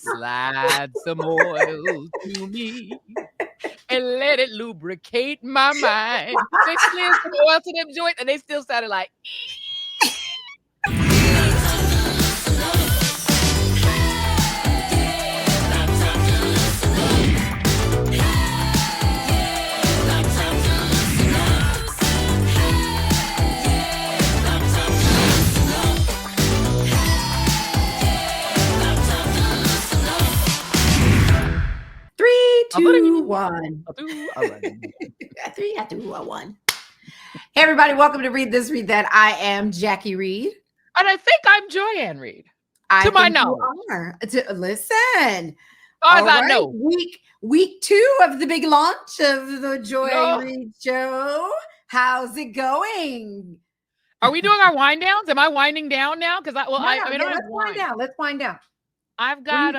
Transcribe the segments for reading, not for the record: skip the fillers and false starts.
Slide some oil to me and let it lubricate my mind. They slid some oil to them joints and they still sounded like. Three, two, one. 3, 2, 1. Hey, everybody, welcome to Read This, Read That. I am Jacque Reed. And I think I'm Joyanne Reed. To my knowledge. Listen. As I know. Week 2 of the big launch of the Joy Reed Show. How's it going? Are we doing our wind downs? Am I winding down now? Because let's wind down. I've got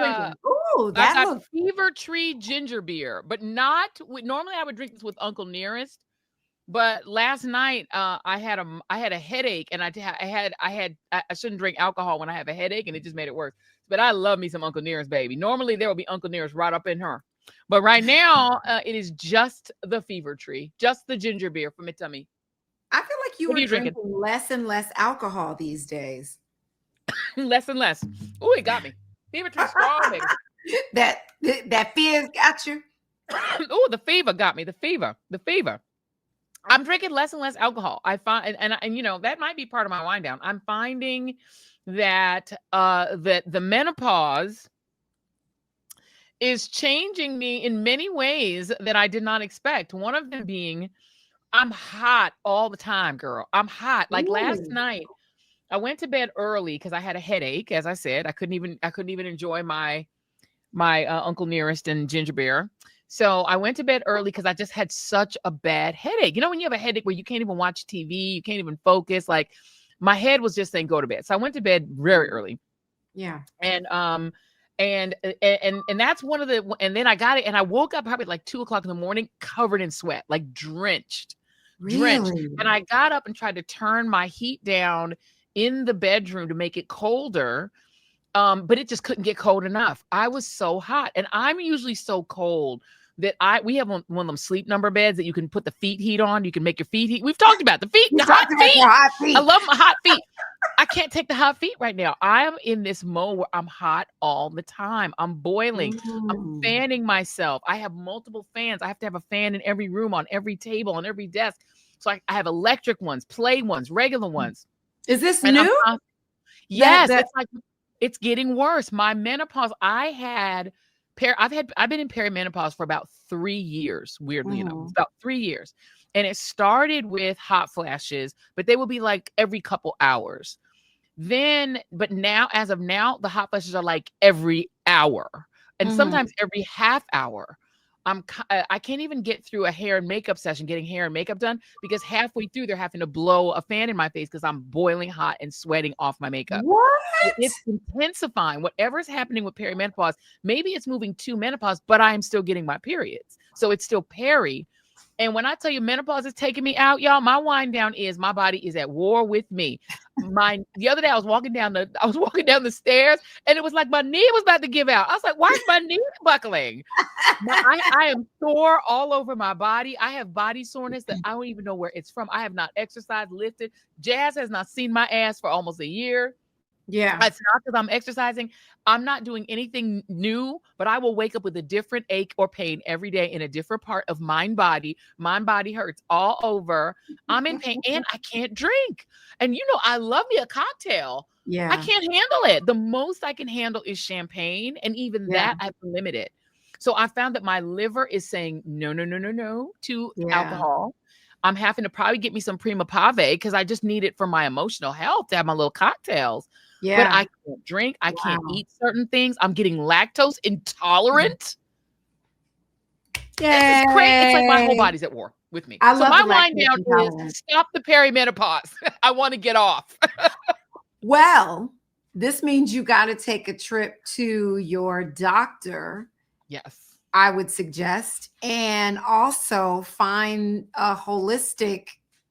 that looks Fever Tree ginger beer, but not. Normally, I would drink this with Uncle Nearest, but last night I had a headache, and I shouldn't drink alcohol when I have a headache, and it just made it worse. But I love me some Uncle Nearest, baby. Normally there will be Uncle Nearest right up in her, but right now it is just the Fever Tree, just the ginger beer from it to me. I feel like you are drinking less and less alcohol these days. Less and less. Oh, it got me. Fever Tree strong, baby. That fear's got you. Oh, the fever got me. The fever. I'm drinking less and less alcohol. I find, and you know, that might be part of my wind down. I'm finding that the menopause is changing me in many ways that I did not expect. One of them being, I'm hot all the time, girl. I'm hot. Like last night, I went to bed early because I had a headache. As I said, I couldn't even enjoy my Uncle Nearest and ginger beer. So I went to bed early because I just had such a bad headache. You know, when you have a headache where you can't even watch TV, you can't even focus. Like my head was just saying, go to bed. So I went to bed very early. Yeah. And that's one of the. And then I got it, and I woke up probably like 2:00 in the morning, covered in sweat, like drenched. And I got up and tried to turn my heat down in the bedroom to make it colder. But it just couldn't get cold enough. I was so hot, and I'm usually so cold that we have one of them sleep number beds that you can put the feet heat on. You can make your feet heat. We've talked about the hot feet. I love my hot feet. I can't take the hot feet right now. I am in this mode where I'm hot all the time. I'm boiling. I'm fanning myself. I have multiple fans. I have to have a fan in every room, on every table, on every desk. So I have electric ones, play ones, regular ones. Is this new? Yes, it's like it's getting worse. My menopause, I've been in perimenopause for about 3 years, weirdly enough, about 3 years. And it started with hot flashes, but they will be like every couple hours. But now, as of now, the hot flashes are like every hour and sometimes every half hour. I can't even get through a hair and makeup session, getting hair and makeup done, because halfway through they're having to blow a fan in my face because I'm boiling hot and sweating off my makeup. What? It's intensifying. Whatever's happening with perimenopause, maybe it's moving to menopause, but I am still getting my periods. So it's still peri. And when I tell you menopause is taking me out, y'all, my wind down is my body is at war with me. The other day I was walking down the stairs, and it was like my knee was about to give out. I was like, why is my knee buckling? I am sore all over my body. I have body soreness that I don't even know where it's from. I have not exercised, lifted. Jazz has not seen my ass for almost a year. Yeah. It's not because I'm exercising. I'm not doing anything new, but I will wake up with a different ache or pain every day in a different part of my body. My body hurts all over. I'm in pain and I can't drink. And you know, I love me a cocktail. Yeah. I can't handle it. The most I can handle is champagne. And even that I've limited. So I found that my liver is saying no to alcohol. I'm having to probably get me some prima pave because I just need it for my emotional health to have my little cocktails. Yeah. But I can't drink. I can't eat certain things. I'm getting lactose intolerant. Yeah. This is crazy. It's like my whole body's at war with me. So my wind down is stop the perimenopause. I want to get off. Well, this means you got to take a trip to your doctor. Yes. I would suggest, and also find a holistic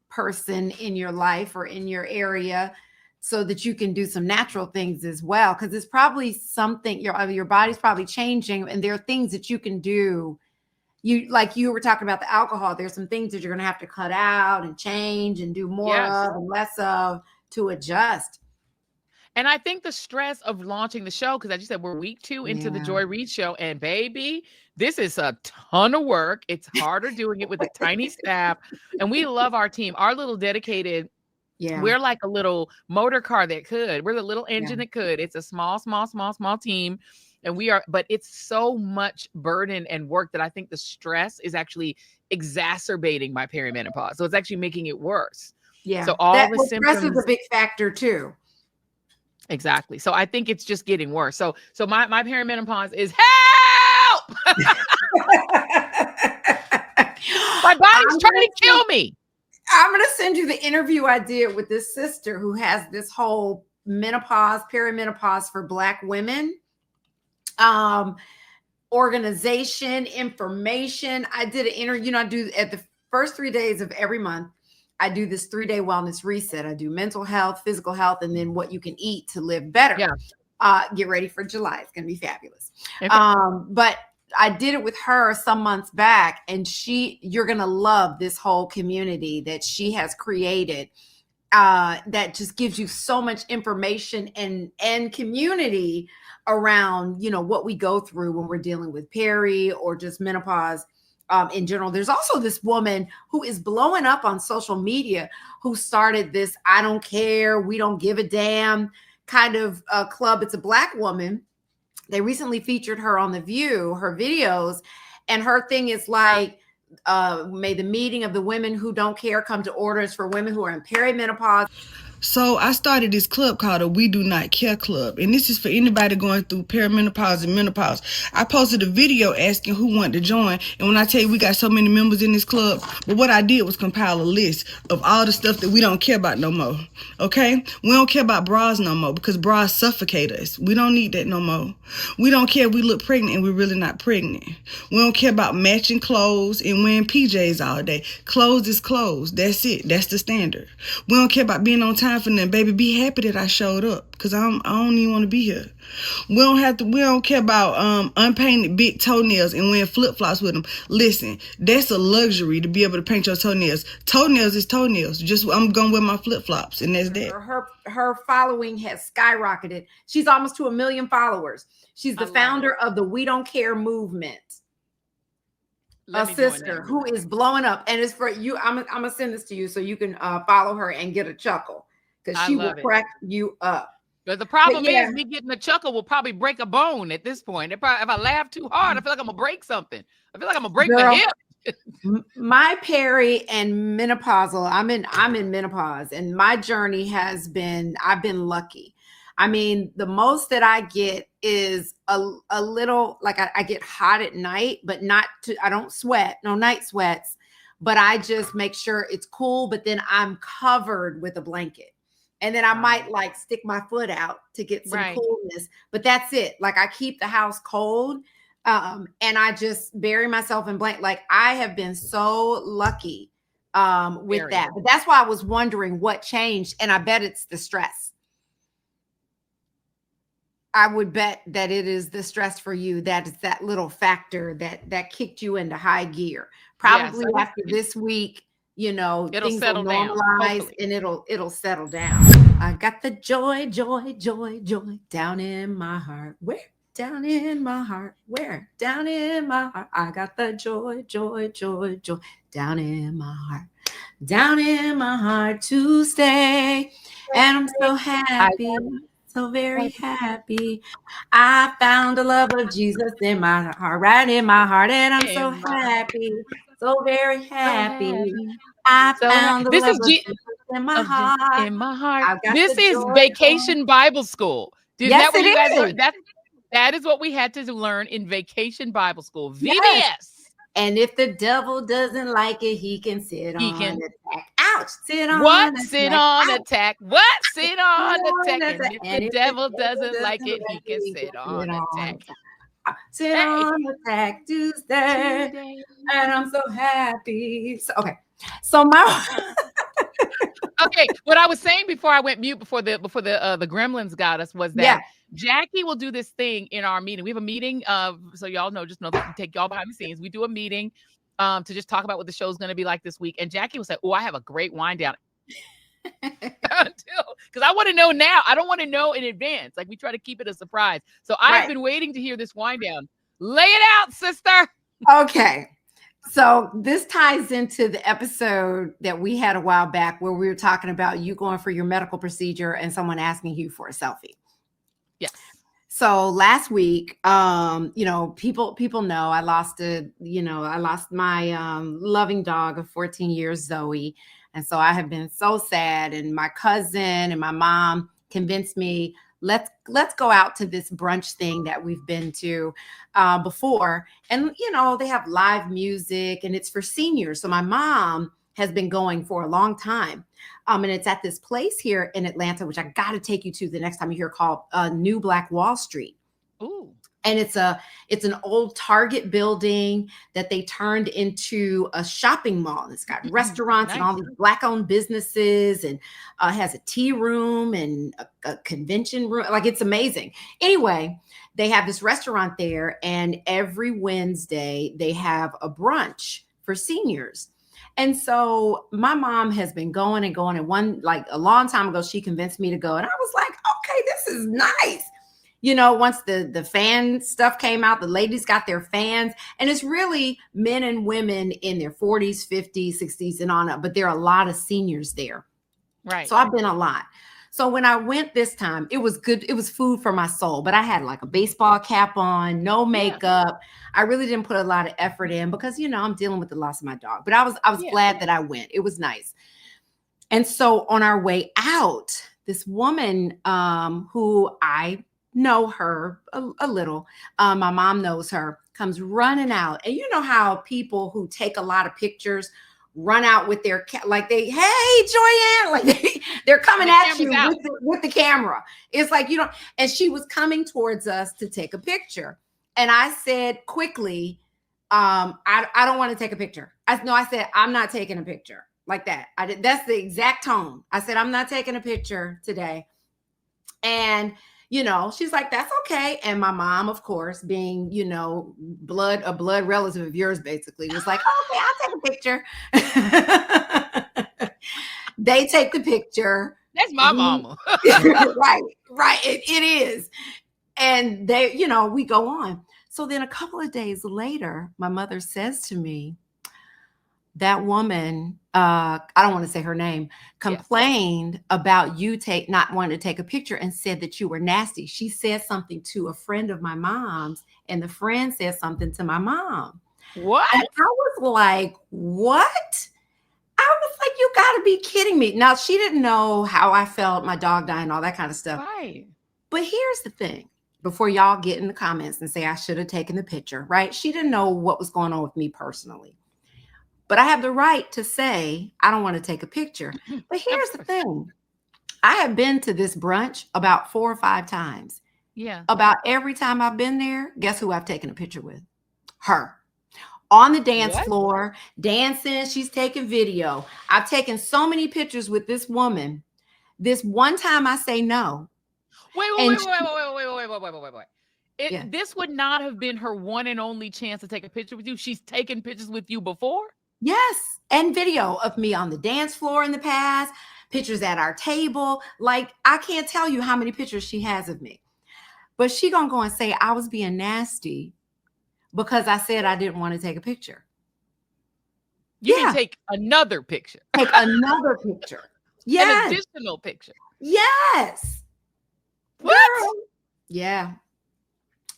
person in your life or in your area so that you can do some natural things as well. Because it's probably something your body's probably changing, and there are things that you can do. You were talking about the alcohol. There's some things that you're going to have to cut out and change and do more of and less of to adjust. And I think the stress of launching the show, because as you said, we're week 2 into the Joy Reid show, and baby, this is a ton of work. It's harder doing it with a tiny staff, and we love our team. Our little dedicated, we're like a little motor car that could. We're the little engine that could. It's a small team, and but it's so much burden and work that I think the stress is actually exacerbating my perimenopause. So it's actually making it worse. Yeah. So all the symptoms. Stress is a big factor too. Exactly. So I think it's just getting worse. So my perimenopause is help. My body's trying to kill me. I'm going to send you the interview I did with this sister who has this whole perimenopause for Black women organization, information. I did an interview. I do at the first 3 days of every month. I do this 3-day wellness reset. I do mental health, physical health, and then what you can eat to live better. Yeah. Get ready for July. It's going to be fabulous. Okay. But I did it with her some months back, and you're going to love this whole community that she has created that just gives you so much information and community around, what we go through when we're dealing with peri or just menopause. In general. There's also this woman who is blowing up on social media who started this I don't care, we don't give a damn kind of club. It's a Black woman. They recently featured her on The View, her videos, and her thing is like, may the meeting of the women who don't care come to orders for women who are in perimenopause. So I started this club called a We Do Not Care Club, and this is for anybody going through perimenopause and menopause. I posted a video asking who wanted to join, and when I tell you we got so many members in this club, but what I did was compile a list of all the stuff that we don't care about no more, okay? We don't care about bras no more because bras suffocate us. We don't need that no more. We don't care if we look pregnant and we're really not pregnant. We don't care about matching clothes and wearing PJs all day. Clothes is clothes. That's it. That's the standard. We don't care about being on time for them. Baby, be happy that I showed up because I don't even want to be here. We don't care about unpainted big toenails and wearing flip-flops with them. Listen, that's a luxury to be able to paint your toenails. Toenails is toenails. Just I'm gonna wear my flip-flops and that's that. Her following has skyrocketed. She's almost to 1 million followers. She's the founder of the We Don't Care movement. A sister who is blowing up, and it's for you. I'm gonna send this to you so you can follow her and get a chuckle because she will crack you up. But the problem is me getting a chuckle will probably break a bone at this point. If I laugh too hard, I feel like I'm gonna break something. I feel like I'm gonna break my hip. My peri and menopausal, I'm in menopause, and my journey has been, I've been lucky. I mean, the most that I get is a little, like I get hot at night, but I don't sweat, no night sweats, but I just make sure it's cool, but then I'm covered with a blanket. And then I might like stick my foot out to get some coolness, but that's it. Like I keep the house cold. And I just bury myself in blanket. Like I have been so lucky with that. But that's why I was wondering what changed. And I bet it's the stress. I would bet that it is the stress for you. That is that little factor that kicked you into high gear. Probably after this week, it'll things will normalize and it'll settle down. I got the joy, joy, joy, joy down in my heart. Where? Down in my heart. Where? Down in my heart. I got the joy, joy, joy, joy down in my heart. Down in my heart to stay. And I'm so happy. So very happy. I found the love of Jesus in my heart, right in my heart. And I'm so happy. So very happy. I found the love of Jesus in my heart. In my heart. This is Vacation Bible School. Yes, it is. That is what we had to learn in Vacation Bible School. VBS. Yes. And if the devil doesn't like it, he can sit on attack. Ouch. Sit on what? Sit on attack. What? Sit on attack. And if the devil doesn't like it, he can sit on attack. Sit on attack Tuesday. And I'm so happy. So, okay. So my Okay, what I was saying before I went mute, before the gremlins got us, was that Jacque will do this thing in our meeting. We have a meeting so y'all know, just know that we take y'all behind the scenes. We do a meeting to just talk about what the show's going to be like this week. And Jacque will say, "Oh, I have a great wind down." Because I want to know now. I don't want to know in advance. Like, we try to keep it a surprise. So I've been waiting to hear this wind down. Lay it out, sister. Okay. So this ties into the episode that we had a while back where we were talking about you going for your medical procedure and someone asking you for a selfie. Yes. So last week, people know I lost my loving dog of 14 years, Zoe. And so I have been so sad. And my cousin and my mom convinced me, let's go out to this brunch thing that we've been to before. And, they have live music and it's for seniors. So my mom has been going for a long time. And it's at this place here in Atlanta, which I got to take you to the next time you're here, called New Black Wall Street. Ooh. And it's an old Target building that they turned into a shopping mall. It's got restaurants and all these Black-owned businesses, and has a tea room and a convention room. Like, it's amazing. Anyway, they have this restaurant there, and every Wednesday they have a brunch for seniors. And so my mom has been going and going, and a long time ago, she convinced me to go. And I was like, okay, this is nice. Once the fan stuff came out, the ladies got their fans, and it's really men and women in their 40s, 50s, 60s and on up, but there are a lot of seniors there. Right. So I've been a lot. So when I went this time, it was good. It was food for my soul, but I had like a baseball cap on, no makeup. I really didn't put a lot of effort in because, I'm dealing with the loss of my dog, but I was glad that I went. It was nice. And so on our way out, this woman who I know her a little, my mom knows her, comes running out. And you know how people who take a lot of pictures run out with their hey Joyanne, like they're coming at you with the camera. It's like, and she was coming towards us to take a picture. And I said quickly, I don't want to take a picture. I said, I'm not taking a picture like that. That's the exact tone. I said, I'm not taking a picture today. And she's like, that's okay. And my mom, of course, being, a blood relative of yours, basically, was like, okay, I'll take a picture. They take the picture. That's my mama. Right. It is. And they, we go on. So then a couple of days later, my mother says to me, that woman, I don't want to say her name, complained about you not wanting to take a picture and said that you were nasty. She said something to a friend of my mom's, and the friend said something to my mom. What? And I was like, what? I was like, you got to be kidding me. Now, she didn't know how I felt, my dog dying, all that kind of stuff. Right. But here's the thing. Before y'all get in the comments and say I should have taken the picture, right? She didn't know what was going on with me personally. But I have the right to say, I don't want to take a picture. But here's the thing. I have been to this brunch about 4 or 5 times. Yeah. About every time I've been there, guess who I've taken a picture with? Her. On the dance floor, dancing. She's taking video. I've taken so many pictures with this woman. This one time I say no. Wait. This would not have been her one and only chance to take a picture with you. She's taken pictures with you before? Yes. And video of me on the dance floor in the past, pictures at our table. Like, I can't tell you how many pictures she has of me. But she gonna go and say I was being nasty because I said I didn't want to take a picture. You can take another picture. Take another picture. Yes. An additional picture. Yes. What? Girl. Yeah.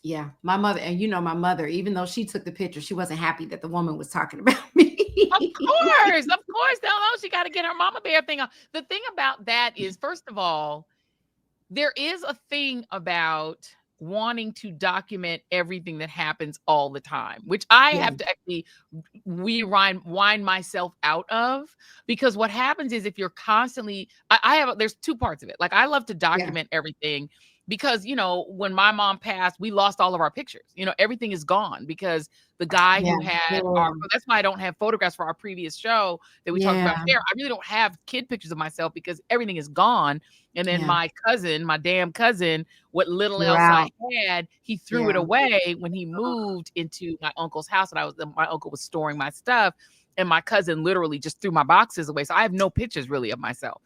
Yeah. My mother, and my mother, even though she took the picture, she wasn't happy that the woman was talking about me. Of course. No, she got to get her mama bear thing on. The thing about that is, first of all, there is a thing about wanting to document everything that happens all the time, which I have to actually wind myself out of, because what happens is if you're constantly, there's 2 parts of it. Like, I love to document everything, because, you know, when my mom passed, we lost all of our pictures. You know, everything is gone because the guy who had so that's why I don't have photographs for our previous show that we talked about there. I really don't have kid pictures of myself because everything is gone. And then my cousin, my damn cousin, what little else I had, he threw it away when he moved into my uncle's house. And my uncle was storing my stuff. And my cousin literally just threw my boxes away. So I have no pictures really of myself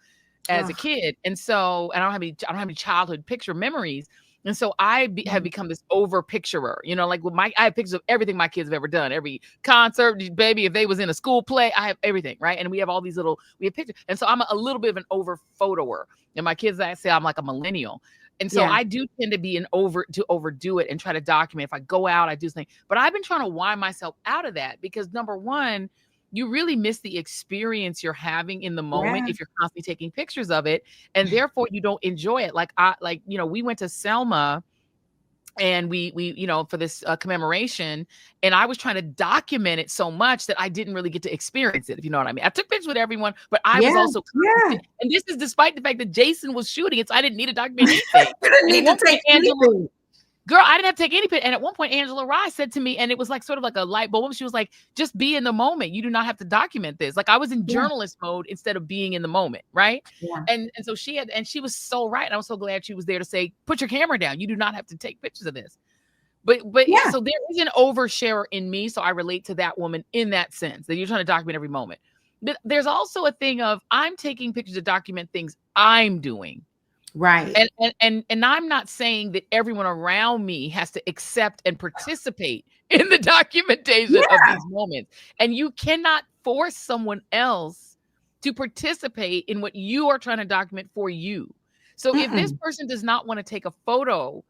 as a kid. And so, and I don't have any childhood picture memories. And so I have become this over picturer, you know, like I have pictures of everything my kids have ever done, every concert, baby, if they was in a school play, I have everything. Right. And we have all these we have pictures. And so I'm a little bit of an over photoer, and my kids, I say I'm like a millennial. And so I do tend to be to overdo it and try to document. If I go out, I do things, but I've been trying to wind myself out of that because number one, you really miss the experience you're having in the moment if you're constantly taking pictures of it, and therefore you don't enjoy it. Like you know, we went to Selma and we you know, for this commemoration, and I was trying to document it so much that I didn't really get to experience it, if you know what I mean. I took pictures with everyone, but I was also and this is despite the fact that Jason was shooting it, so I didn't need to document anything. You didn't need to take anything. Girl, I didn't have to take any picture. And at one point, Angela Rye said to me, and it was like sort of like a light bulb. She was like, just be in the moment. You do not have to document this. Like I was in journalist mode instead of being in the moment. Right. Yeah. And so she was so right. And I was so glad she was there to say, put your camera down. You do not have to take pictures of this. But so there is an oversharer in me. So I relate to that woman in that sense that you're trying to document every moment. But there's also a thing of I'm taking pictures to document things I'm doing. Right. And I'm not saying that everyone around me has to accept and participate in the documentation of these moments. And you cannot force someone else to participate in what you are trying to document for you. So if this person does not want to take a photo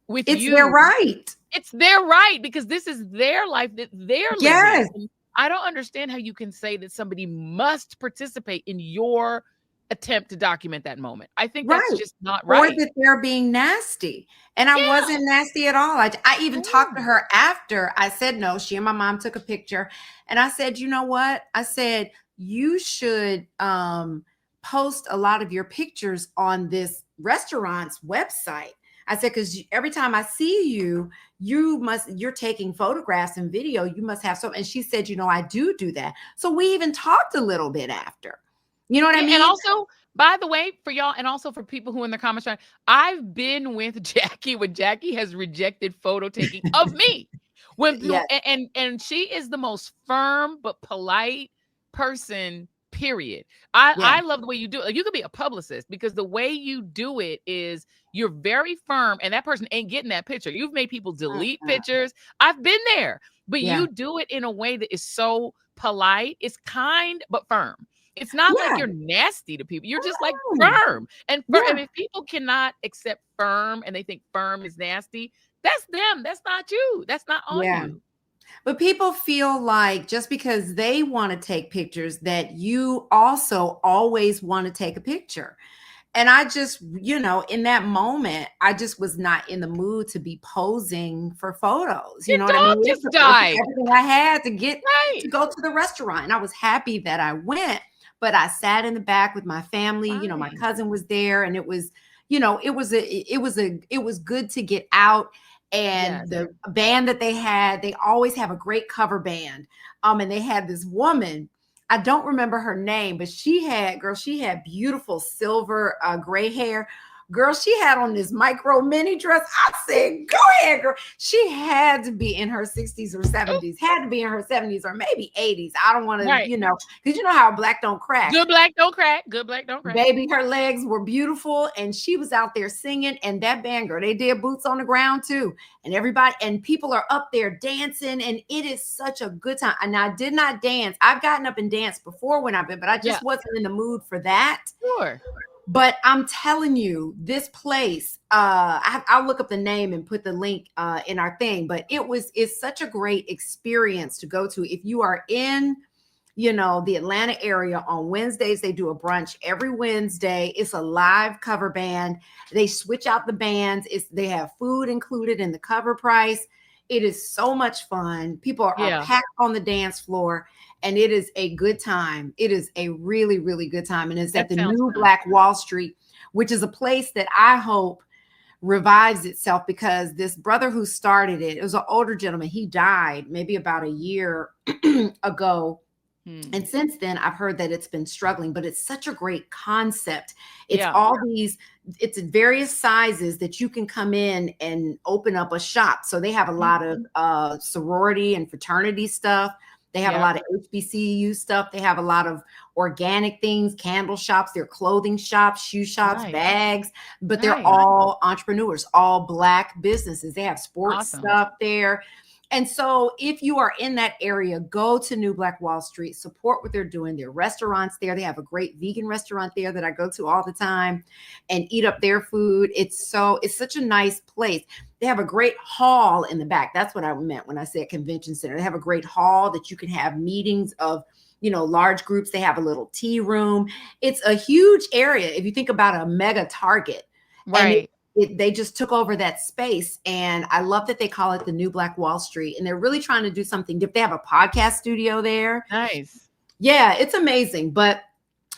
with you, it's their right. It's their right because this is their life that they're living. And I don't understand how you can say that somebody must participate in your attempt to document that moment. I think that's just not right. Or that they're being nasty. And I wasn't nasty at all. I even talked to her after. I said, no, she and my mom took a picture. And I said, you know what? I said, you should post a lot of your pictures on this restaurant's website. I said, because every time I see you, you're taking photographs and video. You must have some. And she said, you know, I do that. So we even talked a little bit after. You know what I mean? And also, by the way, for y'all, and also for people who in the comments, I've been with Jacque when Jacque has rejected photo taking of me. And she is the most firm but polite person, period. I love the way you do it. Like, you could be a publicist because the way you do it is you're very firm, and that person ain't getting that picture. You've made people delete pictures. I've been there, but you do it in a way that is so polite. It's kind but firm. It's not like you're nasty to people. You're just like firm. And I mean, if people cannot accept firm and they think firm is nasty, that's them. That's not you. That's not on you. But people feel like just because they want to take pictures that you also always want to take a picture. And I just, you know, in that moment, I just was not in the mood to be posing for photos. You know what I mean? Just died. Everything I had to get to go to the restaurant. And I was happy that I went. But I sat in the back with my family. You know, my cousin was there, and it was, you know, it was good to get out. And the band that they had, they always have a great cover band. And they had this woman, I don't remember her name, but she had beautiful silver gray hair. Girl, she had on this micro mini dress. I said, go ahead, girl. She had to be in her 60s or 70s, had to be in her 70s or maybe 80s. I don't want to, you know, because you know how black don't crack. Good black don't crack. Good black don't crack. Baby, her legs were beautiful. And she was out there singing. And that band, girl, they did Boots on the Ground too. And everybody, and people are up there dancing. And it is such a good time. And I did not dance. I've gotten up and danced before when I've been, but I just wasn't in the mood for that. Sure. But I'm telling you, this place, I'll look up the name and put the link in our thing. But it's such a great experience to go to. If you are in, you know, the Atlanta area on Wednesdays, they do a brunch every Wednesday. It's a live cover band. They switch out the bands. They have food included in the cover price. It is so much fun. People are packed on the dance floor. And it is a good time. It is a really, really good time. And it's at the new Black Wall Street, which is a place that I hope revives itself, because this brother who started it, it was an older gentleman. He died maybe about a year ago. And since then, I've heard that it's been struggling, but it's such a great concept. It's all these, it's various sizes that you can come in and open up a shop. So they have a lot of sorority and fraternity stuff. They have a lot of HBCU stuff. They have a lot of organic things, candle shops, their clothing shops, shoe shops, bags, but they're all entrepreneurs, all Black businesses. They have sports stuff there. And so if you are in that area, go to New Black Wall Street, support what they're doing. There are restaurants there. They have a great vegan restaurant there that I go to all the time and eat up their food. It's such a nice place. They have a great hall in the back. That's what I meant when I said convention center. They have a great hall that you can have meetings of, large groups. They have a little tea room. It's a huge area. If you think about a mega Target, right? They just took over that space. And I love that they call it the New Black Wall Street. And they're really trying to do something. They have a podcast studio there. Nice. Yeah, it's amazing. But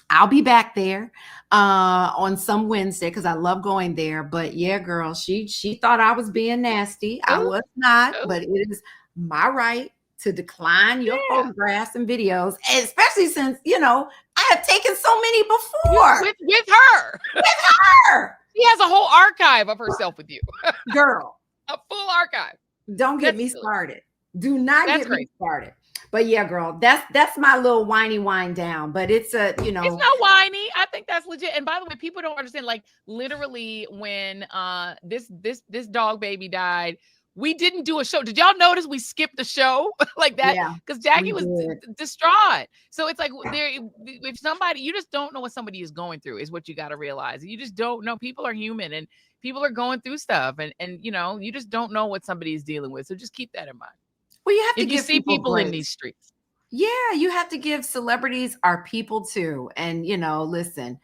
I'll be back there on some Wednesday because I love going there. But yeah, girl, she thought I was being nasty. I was not, but it is my right to decline your photographs and videos, especially since, I have taken so many before. With her. With her. She has a whole archive of herself with you. Girl. A full archive. Don't get me started. Do not get me started. But yeah, girl, that's my little whiny wind down. But it's it's not whiny. I think that's legit. And by the way, people don't understand, like, literally when this dog baby died, we didn't do a show. Did y'all notice we skipped the show like that? Because Jacque was distraught. So it's like if somebody, you just don't know what somebody is going through is what you got to realize. You just don't know. People are human and people are going through stuff. And you just don't know what somebody is dealing with. So just keep that in mind. Well, you have to if you see people in these streets. Yeah, you have to give celebrities are people too. And, listen,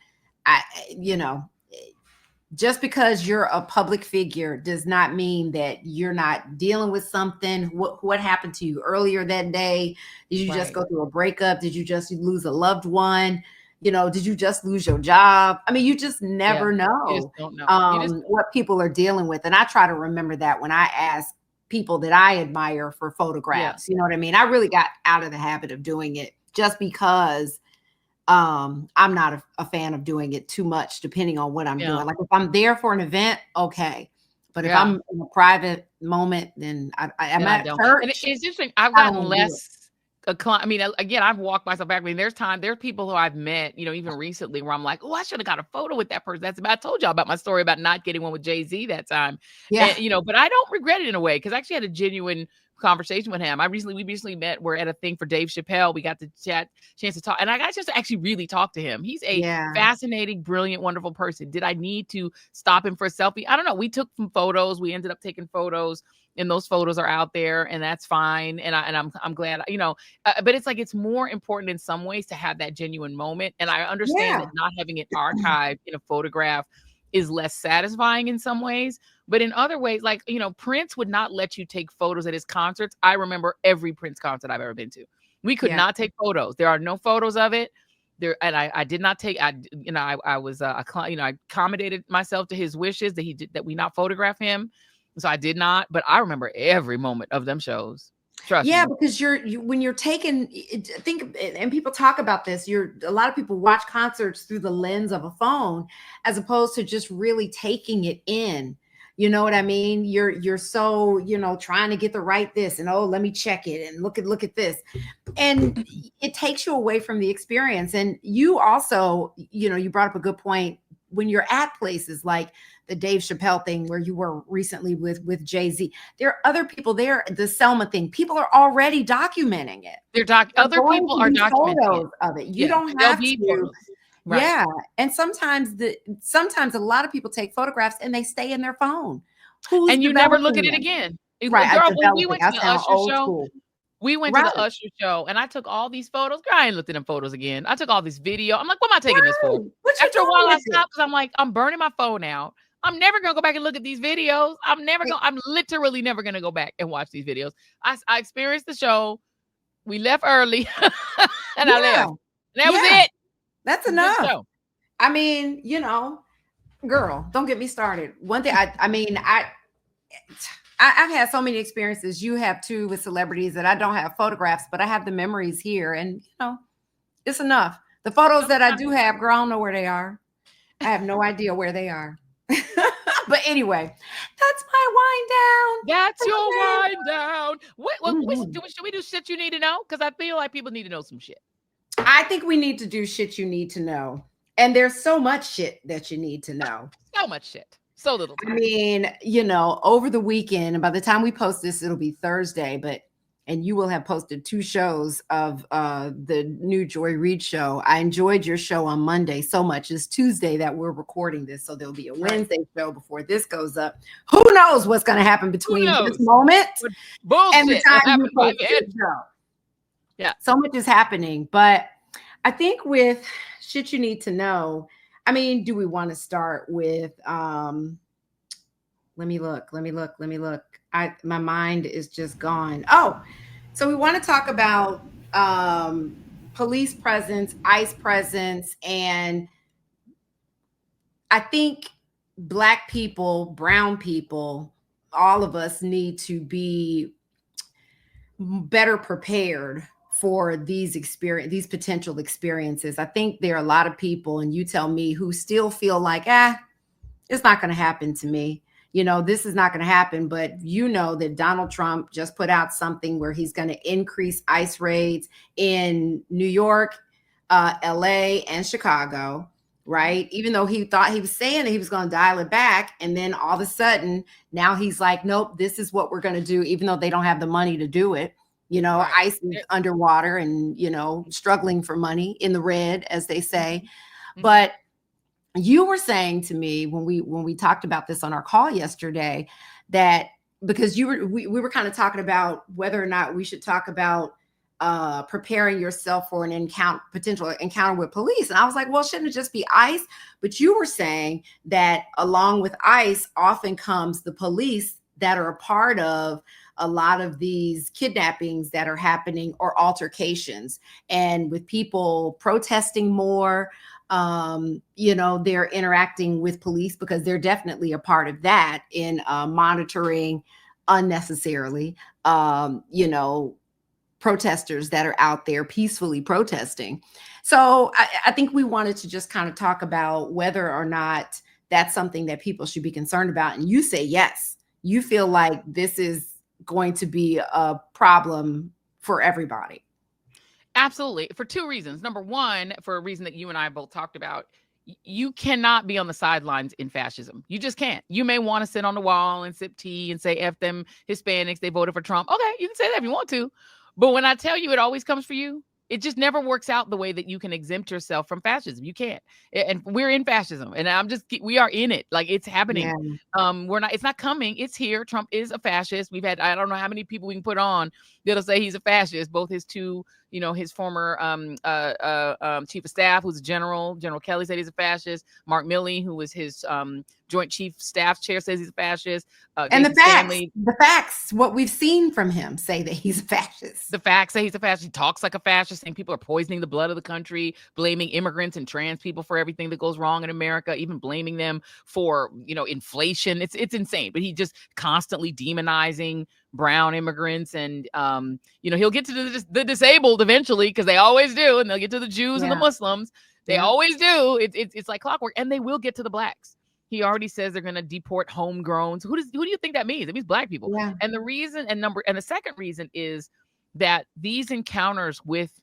just because you're a public figure does not mean that you're not dealing with something. What happened to you earlier that day? Did you just go through a breakup? Did you just lose a loved one? Did you just lose your job? I mean, you just never know, you just don't know. What people are dealing with. And I try to remember that when I ask people that I admire for photographs. You know what I mean? I really got out of the habit of doing it just because I'm not a fan of doing it too much, depending on what I'm doing. Like if I'm there for an event, okay. But if I'm in a private moment, then I'm at church. And it's interesting. I've gotten less. I mean, again, I've walked myself back. I mean, there's people who I've met, even recently where I'm like, oh, I should have got a photo with that person. I told y'all about my story about not getting one with Jay-Z that time. Yeah. And, but I don't regret it in a way because I actually had a genuine conversation with him. We recently met. We're at a thing for Dave Chappelle. We got the chance to talk, and I got just to actually really talk to him. He's a fascinating, brilliant, wonderful person. Did I need to stop him for a selfie? I don't know. We took some photos. We ended up taking photos, and those photos are out there, and that's fine. And I'm glad, but it's like it's more important in some ways to have that genuine moment. And I understand that not having it archived in a photograph is less satisfying in some ways. But in other ways, like, Prince would not let you take photos at his concerts. I remember every Prince concert I've ever been to. We could not take photos. There are no photos of it there. And I did not take, I accommodated myself to his wishes that we not photograph him. So I did not, but I remember every moment of them shows. Trust me. Because when you're taking, and people talk about this, a lot of people watch concerts through the lens of a phone, as opposed to just really taking it in. You know what I mean? You're so, trying to get the right this and, oh, let me check it and look at this. And it takes you away from the experience. And you also, you brought up a good point when you're at places like the Dave Chappelle thing where you were recently with Jay-Z. There are other people there. The Selma thing, people are already documenting it. Other people are documenting photos of it. You don't have to. Right. Yeah. And sometimes a lot of people take photographs and they stay in their phone. And you never look at it again. Right. Girl, when we went to the Usher show, to the Usher show and I took all these photos. Girl, I ain't looked at them photos again. I took all this video. I'm like, what am I taking this for? After a while I stopped because I'm like, I'm burning my phone out. I'm never going to go back and look at these videos. I'm literally never going to go back and watch these videos. I experienced the show. We left early and I left. That was it. That's enough. I mean, Girl, don't get me started. One thing, I've had so many experiences. You have too with celebrities that I don't have photographs, but I have the memories here, and it's enough. The photos that I do have, girl, I don't know where they are. I have no idea where they are. But anyway, that's my wind down. That's your wind down. Should we do shit you need to know? Because I feel like people need to know some shit. I think we need to do shit you need to know. And there's so much shit that you need to know. So much shit. So little time. I mean, over the weekend, and by the time we post this, it'll be Thursday, and you will have posted 2 shows of the new Joy Reid show. I enjoyed your show on Monday so much. It's Tuesday that we're recording this, so there'll be a Wednesday show before this goes up. Who knows what's going to happen between this moment and the time you post this show? Yeah. So much is happening, but I think with shit you need to know, I mean, do we want to start with, let me look. My mind is just gone. Oh, so we want to talk about police presence, ICE presence, and I think Black people, brown people, all of us need to be better prepared for these potential experiences. I think there are a lot of people, and you tell me, who still feel like, it's not going to happen to me. This is not going to happen. But that Donald Trump just put out something where he's going to increase ICE raids in New York, LA, and Chicago, right? Even though he thought he was saying that he was going to dial it back. And then all of a sudden, now he's like, nope, this is what we're going to do, even though they don't have the money to do it. Right. ICE is underwater and, struggling for money, in the red, as they say. Mm-hmm. But you were saying to me when we talked about this on our call yesterday, that because we were kind of talking about whether or not we should talk about preparing yourself for an potential encounter with police. And I was like, well, shouldn't it just be ICE? But you were saying that along with ICE often comes the police that are a part of a lot of these kidnappings that are happening, or altercations, and with people protesting more, they're interacting with police because they're definitely a part of that in monitoring unnecessarily, protesters that are out there peacefully protesting. So I think we wanted to just kind of talk about whether or not that's something that people should be concerned about. And you say, yes, you feel like this is going to be a problem for everybody. Absolutely. For 2 reasons. Number one, for a reason that you and I both talked about, you cannot be on the sidelines in fascism. You just can't. You may want to sit on the wall and sip tea and say, F them Hispanics, they voted for Trump. Okay, you can say that if you want to. But when I tell you it always comes for you, it just never works out the way that you can exempt yourself from fascism. You can't. And we're in fascism, and we are in it. Like, it's happening. Yeah. It's not coming. It's here. Trump is a fascist. We've had, I don't know how many people we can put on that'll say he's a fascist. Both his 2, his former chief of staff, who's a General Kelly, said he's a fascist. Mark Milley, who was his Joint Chief Staff Chair, says he's a fascist. And the facts, what we've seen from him, say that he's a fascist. The facts say he's a fascist. He talks like a fascist, saying people are poisoning the blood of the country, blaming immigrants and trans people for everything that goes wrong in America, even blaming them for, inflation. It's insane. But he just constantly demonizing brown immigrants, and he'll get to the disabled eventually, because they always do, and they'll get to the Jews and the Muslims. They always do. It's like clockwork, and they will get to the blacks. He already says they're going to deport homegrowns. Who do you think that means? It means Black people. Yeah. And the reason and the second reason is that these encounters with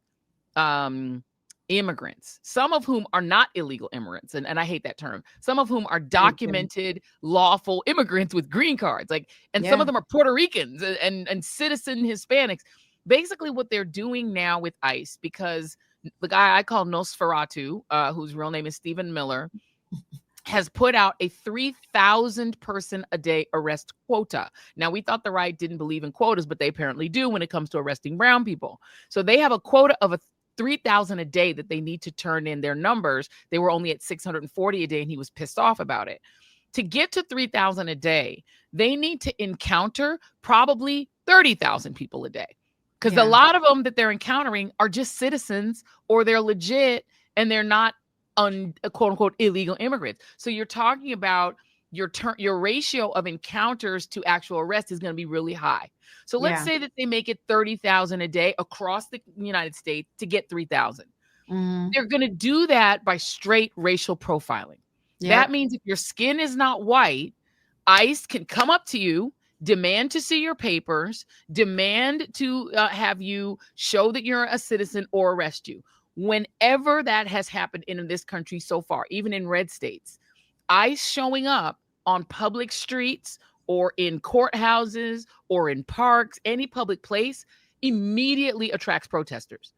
immigrants, some of whom are not illegal immigrants, and I hate that term, some of whom are documented lawful immigrants with green cards, some of them are Puerto Ricans and citizen Hispanics. Basically what they're doing now with ICE, because the guy I call Nosferatu, whose real name is Stephen Miller, has put out a 3,000 person a day arrest quota. Now, we thought the right didn't believe in quotas, but they apparently do when it comes to arresting brown people. So they have a quota of 3,000 a day that they need to turn in their numbers. They were only at 640 a day, and he was pissed off about it. To get to 3,000 a day, they need to encounter probably 30,000 people a day, because a lot of them that they're encountering are just citizens, or they're legit and they're not quote unquote illegal immigrants. So you're talking about your ratio of encounters to actual arrest is going to be really high. So let's say that they make it 30,000 a day across the United States to get 3,000. They're going to do that by straight racial profiling. That means if your skin is not white, ICE can come up to you, demand to see your papers, demand to have you show that you're a citizen or arrest you. Whenever that has happened in this country so far, even in red states, ICE showing up on public streets or in courthouses or in parks, any public place, immediately attracts protesters.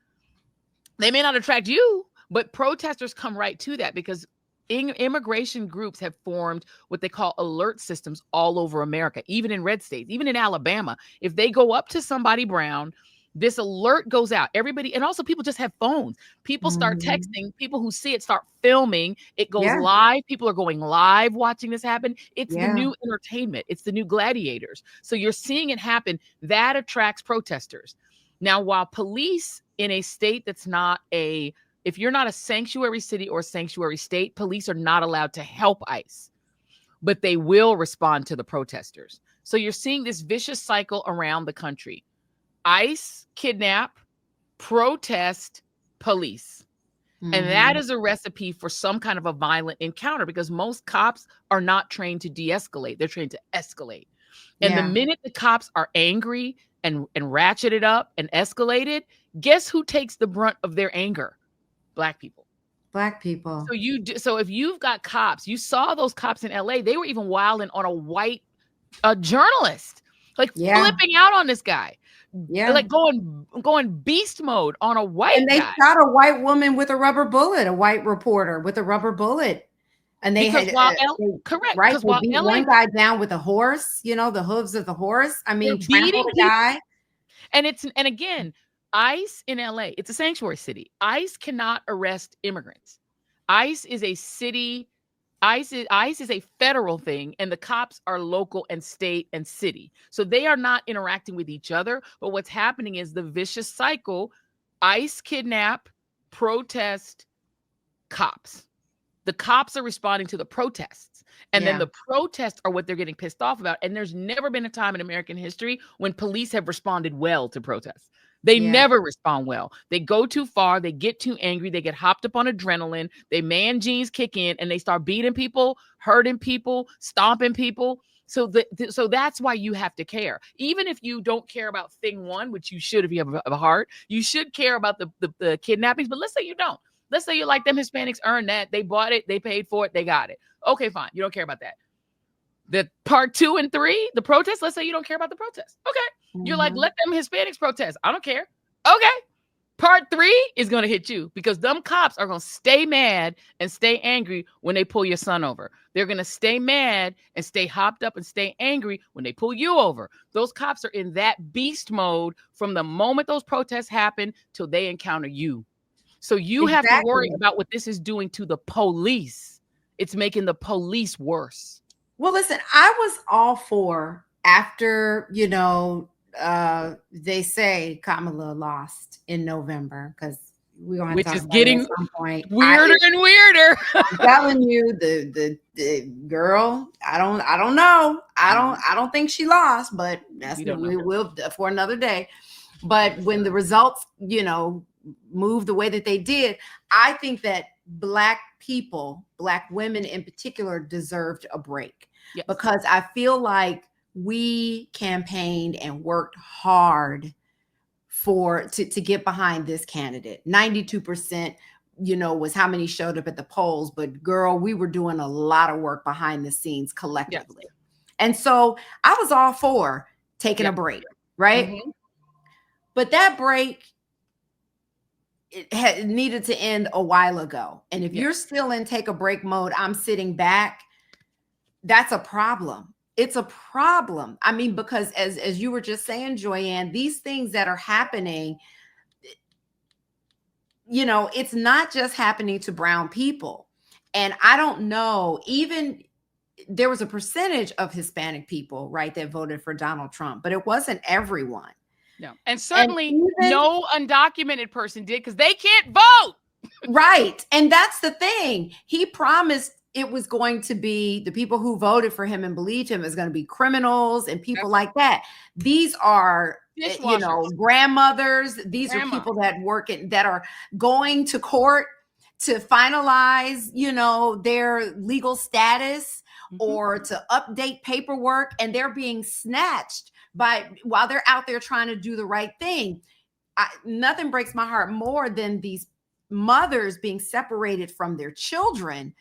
They may not attract you, but protesters come right to that because immigration groups have formed what they call alert systems all over America, even in red states, even in Alabama. If they go up to somebody brown, this alert goes out. Everybody, and also people just have phones. People start texting. People who see it start filming. It goes live. People are going live watching this happen. It's the new entertainment. It's the new gladiators. So you're seeing it happen. That attracts protesters. Now, while police in a state that's not if you're not a sanctuary city or sanctuary state, police are not allowed to help ICE, but they will respond to the protesters. So you're seeing this vicious cycle around the country. ICE, kidnap, protest, police. And that is a recipe for some kind of a violent encounter because most cops are not trained to de-escalate. They're trained to escalate. And the minute the cops are angry and ratcheted up and escalated, guess who takes the brunt of their anger? Black people. Black people. So if you've got cops, you saw those cops in LA, they were even wilding on a white journalist, like flipping out on this guy. Like going beast mode on a white guy. And they shot a white woman with a rubber bullet, a white reporter with a rubber bullet. And they because had correct. Right. Because while beat LA, one guy down with a horse, the hooves of the horse. I mean, trampled a guy. And again, ICE in LA, it's a sanctuary city. ICE cannot arrest immigrants. ICE is a city. ICE is a federal thing, and the cops are local and state and city. So they are not interacting with each other. But what's happening is the vicious cycle: ICE kidnap, protest, cops. The cops are responding to the protests. And then the protests are what they're getting pissed off about. And there's never been a time in American history when police have responded well to protests. They never respond well. They go too far. They get too angry. They get hopped up on adrenaline. They man jeans kick in and they start beating people, hurting people, stomping people. So so that's why you have to care. Even if you don't care about thing one, which you should if you have a heart, you should care about the kidnappings. But let's say you don't. Let's say you're like them Hispanics earned that. They bought it. They paid for it. They got it. Okay, fine. You don't care about that. The part 2 and 3, the protest, let's say you don't care about the protest. Okay. You're like, let them Hispanics protest. I don't care. Okay. Part 3 is going to hit you because them cops are going to stay mad and stay angry when they pull your son over. They're going to stay mad and stay hopped up and stay angry when they pull you over. Those cops are in that beast mode from the moment those protests happen till they encounter you. So you have to worry about what this is doing to the police. It's making the police worse. Well, listen, I was all for after, they say Kamala lost in November because we're going to talk about it at some point. Weirder and weirder. I'm telling you, the girl, I don't know. I don't think she lost, but we will for another day. But when the results, move the way that they did, I think that Black people, Black women in particular, deserved a break. Yes. Because I feel like we campaigned and worked hard to get behind this candidate. 92%, was how many showed up at the polls. But girl, we were doing a lot of work behind the scenes collectively. Yes. And so I was all for taking a break, right? Mm-hmm. But that break, it needed to end a while ago. And if you're still in take a break mode, I'm sitting back, that's a problem. It's a problem. I mean, because as you were just saying, Joyanne, these things that are happening, it's not just happening to brown people. And I don't know, even there was a percentage of Hispanic people, right, that voted for Donald Trump, but it wasn't everyone. No. And certainly no undocumented person did because they can't vote. Right. And that's the thing. He promised it was going to be the people who voted for him and believed him is going to be criminals and people That's like that. These are, dishwashers, grandmothers. These are grandma. people that that are going to court to finalize, their legal status or to update paperwork, and they're being snatched while they're out there trying to do the right thing. Nothing breaks my heart more than these mothers being separated from their children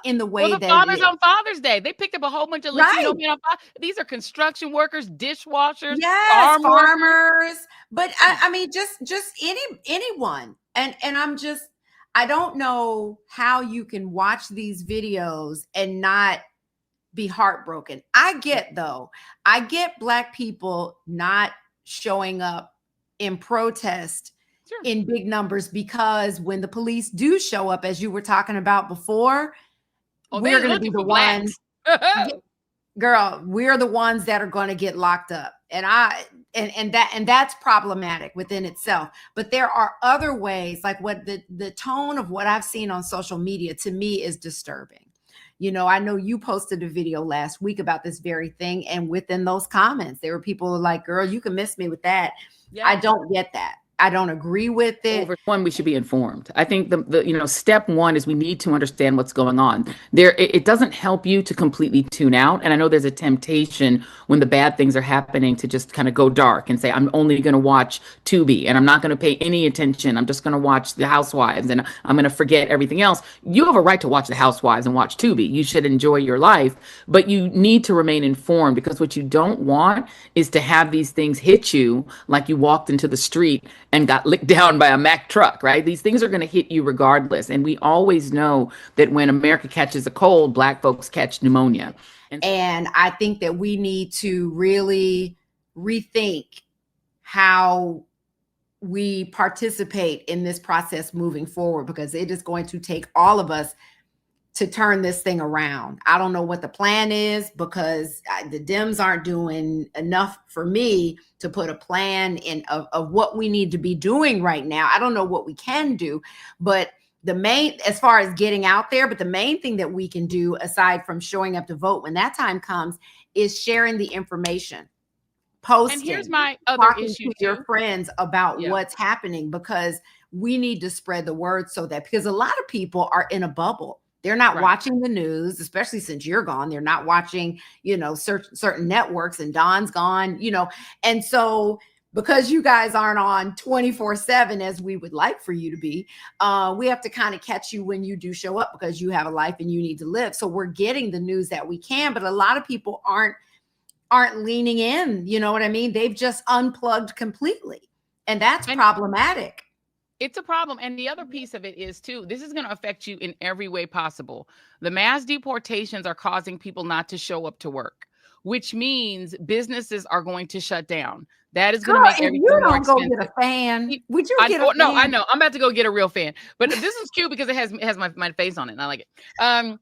in the way the that fathers on Father's Day, they picked up a whole bunch of Latino right. men on these are construction workers, dishwashers, Yes, farmers. But I mean, just anyone. And I don't know how you can watch these videos and not be heartbroken. I get Black people not showing up in protest in big numbers, because when the police do show up, as you were talking about before, we're going to be the ones, girl, we're the ones that are going to get locked up. And that's problematic within itself. But there are other ways, like what the tone of what I've seen on social media to me is disturbing. I know you posted a video last week about this very thing. And within those comments, there were people like, girl, you can miss me with that. Yeah. I don't get that. I don't agree with it. One, we should be informed. I think the step one is we need to understand what's going on. It doesn't help you to completely tune out. And I know there's a temptation when the bad things are happening to just kind of go dark and say, I'm only going to watch Tubi and I'm not going to pay any attention. I'm just going to watch The Housewives and I'm going to forget everything else. You have a right to watch The Housewives and watch Tubi. You should enjoy your life, but you need to remain informed, because what you don't want is to have these things hit you like you walked into the street and got licked down by a Mack truck, right? These things are going to hit you regardless. And we always know that when America catches a cold, Black folks catch pneumonia. And I think that we need to really rethink how we participate in this process moving forward, because it is going to take all of us to turn this thing around. I don't know what the plan is, because the Dems aren't doing enough for me to put a plan in of what we need to be doing right now. I don't know what we can do, but as far as getting out there, but the main thing that we can do, aside from showing up to vote when that time comes, is sharing the information, posting. And here's my other issue to your friends about what's happening, because we need to spread the word because a lot of people are in a bubble. They're not watching the news, especially since you're gone. They're not watching, certain networks, and Don's gone, and so because you guys aren't on 24/7 as we would like for you to be, we have to kind of catch you when you do show up, because you have a life and you need to live. So we're getting the news that we can, but a lot of people aren't leaning in. You know what I mean? They've just unplugged completely, and that's problematic. It's a problem. And the other piece of it is, too, this is going to affect you in every way possible. The mass deportations are causing people not to show up to work, which means businesses are going to shut down. That is going to make everything more expensive. Go get a fan. Would you get a fan? No, I know. I'm about to go get a real fan. But this is cute because it has my face on it, and I like it. And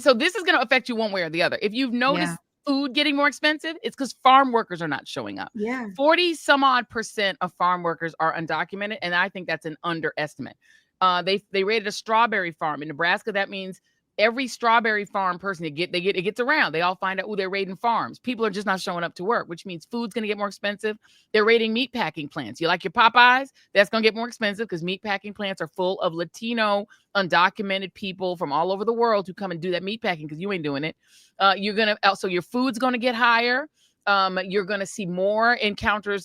so this is going to affect you one way or the other. If you've noticed food getting more expensive, it's because farm workers are not showing up. 40 some odd % of farm workers are undocumented, and I think that's an underestimate. They raided a strawberry farm in Nebraska. That means every strawberry farm person it gets around. They all find out, they're raiding farms. People are just not showing up to work, which means food's going to get more expensive. They're raiding meat packing plants. You like your Popeyes? That's going to get more expensive because meat packing plants are full of Latino undocumented people from all over the world who come and do that meat packing because you ain't doing it. So your food's going to get higher. You're going to see more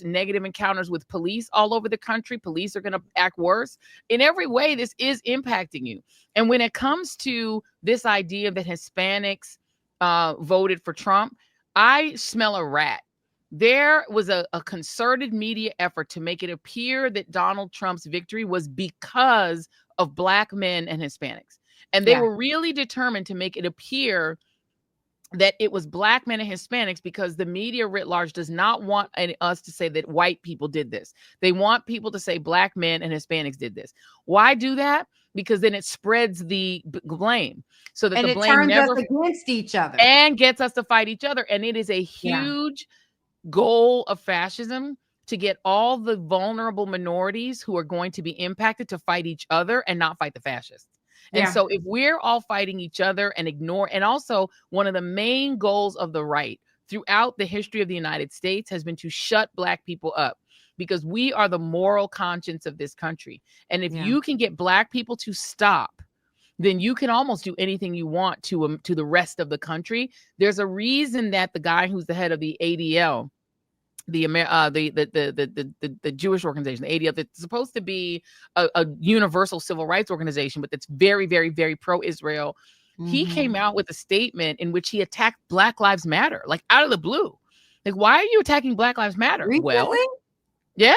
negative encounters with police all over the country. Police are going to act worse. In every way, this is impacting you. And when it comes to this idea that Hispanics voted for Trump, I smell a rat. There was a concerted media effort to make it appear that Donald Trump's victory was because of Black men and Hispanics. And they were really determined to make it appear that it was Black men and Hispanics because the media writ large does not want us to say that white people did this. They want people to say Black men and Hispanics did this. Why do that? Because then it spreads the blame, so that the blame never turns us against each other and gets us to fight each other. And it is a huge goal of fascism to get all the vulnerable minorities who are going to be impacted to fight each other and not fight the fascists. And so if we're all fighting each other and and also one of the main goals of the right throughout the history of the United States has been to shut Black people up, because we are the moral conscience of this country. And if you can get Black people to stop, then you can almost do anything you want to the rest of the country. There's a reason that the guy who's the head of the ADL, the Jewish organization, the ADL, that's supposed to be a universal civil rights organization, but that's very, very, very pro-Israel. He came out with a statement in which he attacked Black Lives Matter, like out of the blue. Like, why are you attacking Black Lives Matter? Really? Well, yeah.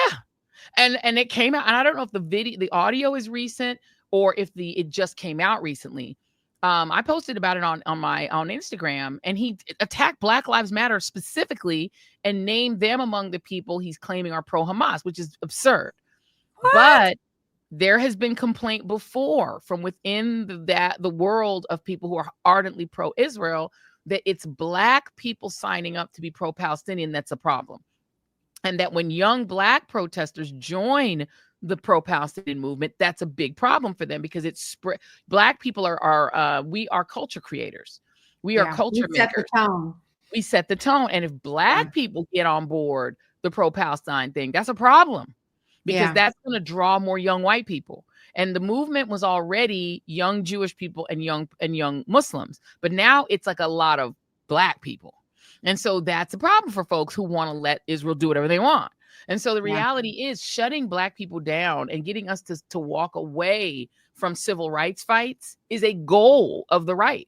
And it came out, and I don't know if the audio is recent or if it just came out recently. I posted about it on Instagram, and he attacked Black Lives Matter specifically and named them among the people he's claiming are pro-Hamas, which is absurd. What? But there has been complaint before from within the world of people who are ardently pro-Israel that it's Black people signing up to be pro-Palestinian that's a problem. And that when young Black protesters join the pro-Palestinian movement, that's a big problem for them, because it's Black people we are culture creators. We are culture makers. We set the tone. And if Black people get on board the pro-Palestine thing, that's a problem, because that's going to draw more young white people. And the movement was already young Jewish people and young Muslims, but now it's like a lot of Black people. And so that's a problem for folks who want to let Israel do whatever they want. And so the reality is shutting Black people down and getting us to walk away from civil rights fights is a goal of the right.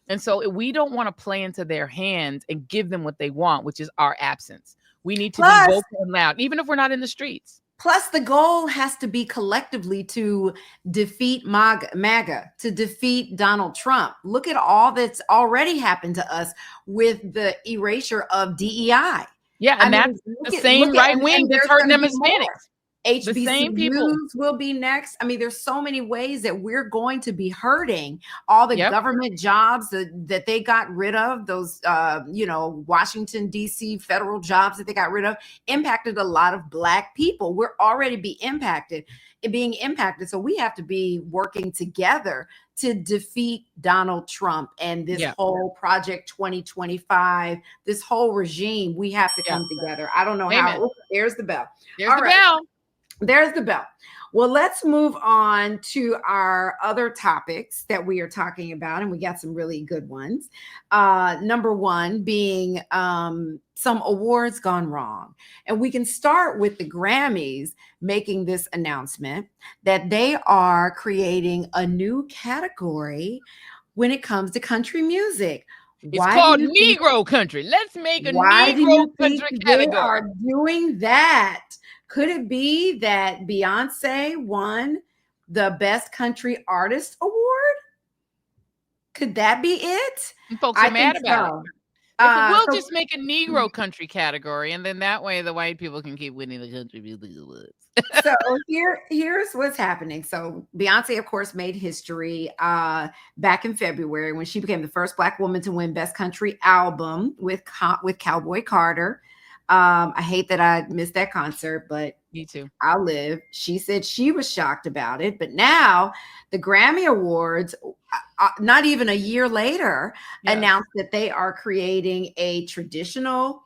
And so we don't want to play into their hands and give them what they want, which is our absence. We need to be vocal and loud, even if we're not in the streets. Plus, the goal has to be collectively to defeat MAGA, to defeat Donald Trump. Look at all that's already happened to us with the erasure of DEI. Yeah, and that's the same right wing that's hurting them Hispanics. HBCUs will be next. I mean, there's so many ways that we're going to be hurting all the government jobs that they got rid of. Those, Washington, D.C. federal jobs that they got rid of impacted a lot of Black people. We're already being impacted. So we have to be working together to defeat Donald Trump and this whole Project 2025, this whole regime. We have to come together. I don't know how. Oh, there's the bell. There's the bell. Well, let's move on to our other topics that we are talking about, and we got some really good ones. Number one being some awards gone wrong. And we can start with the Grammys making this announcement that they are creating a new category when it comes to country music. It's called Negro country. Let's make a Negro country category. They are doing that? Could it be that Beyonce won the Best Country Artist Award? Could that be it? And folks are mad about it. We'll just make a Negro country category, and then that way the white people can keep winning the country music awards. So here's what's happening. So Beyonce, of course, made history back in February when she became the first Black woman to win Best Country Album with Cowboy Carter. I hate that I missed that concert, but me too. I'll live. She said she was shocked about it, but now the Grammy Awards, not even a year later, announced that they are creating a traditional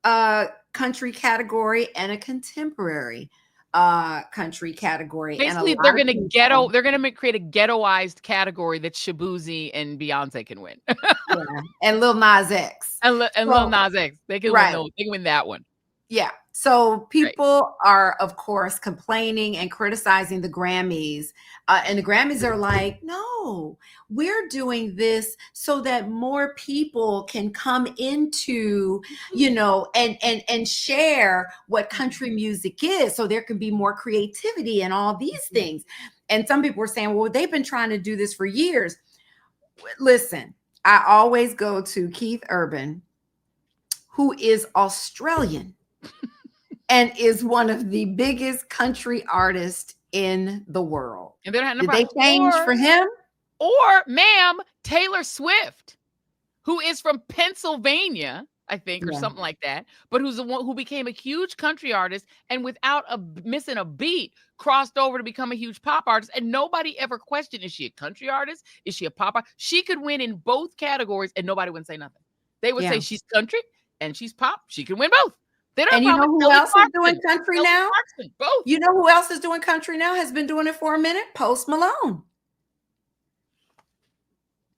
country category and a contemporary country category. Basically, they're going to create a ghettoized category that Shabuzi and Beyonce can win. And Lil Nas X. Lil Nas X. They can win that one. Yeah. So people are, of course, complaining and criticizing the Grammys. And the Grammys are like, no, we're doing this so that more people can come into, and share what country music is. So there can be more creativity and all these things. And some people were saying, well, they've been trying to do this for years. Listen, I always go to Keith Urban, who is Australian. And is one of the biggest country artists in the world. And did they change for him? Or, ma'am, Taylor Swift, who is from Pennsylvania. I think, or Yeah. something like that, but who's the one who became a huge country artist and without missing a beat crossed over to become a huge pop artist. And nobody ever questioned, is she a country artist? Is she a pop artist? She could win in both categories and nobody would say nothing. They would say she's country and she's pop. She can win both. They don't And you know who Kelly else is doing Clarkson. country Kelly now? Clarkson, both. You know who else is doing country now? Has been doing it for a minute? Post Malone.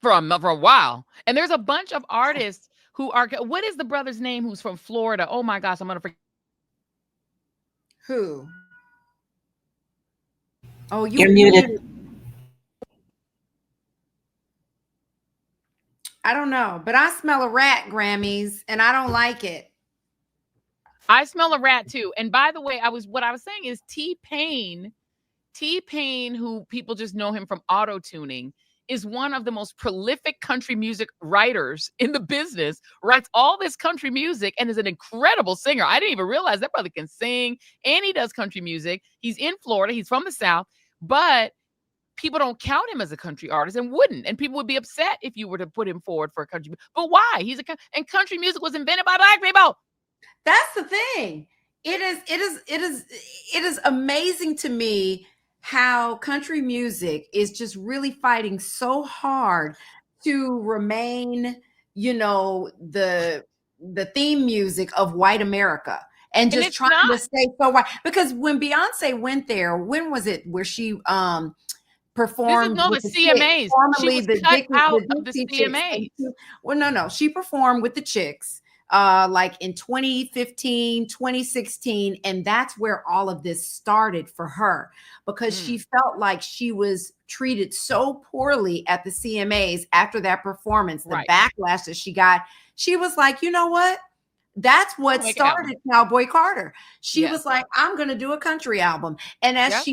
For a while. And there's a bunch of artists who are, what is the brother's name who's from Florida? Oh my gosh, I'm going to forget. Who? Oh, You're muted. I don't know, but I smell a rat, Grammys, and I don't like it. I smell a rat too. And by the way, what I was saying is T-Pain, who people just know him from auto-tuning, is one of the most prolific country music writers in the business, writes all this country music and is an incredible singer. I didn't even realize that brother can sing and he does country music. He's in Florida. He's from the South, but people don't count him as a country artist and wouldn't. And people would be upset if you were to put him forward for a country. But why? And country music was invented by Black people. That's the thing. It is amazing to me how country music is just really fighting so hard to remain, the theme music of white America and just trying to stay so white. Because when Beyonce went there, when was it where she performed the CMAs? Formerly she was cut out of the CMAs. Well, no. She performed with the Chicks like in 2015, 2016. And that's where all of this started for her, because she felt like she was treated so poorly at the CMAs after that performance, the backlash that she got. She was like, you know what? That's what started Cowboy Carter. She was like, I'm going to do a country album. And as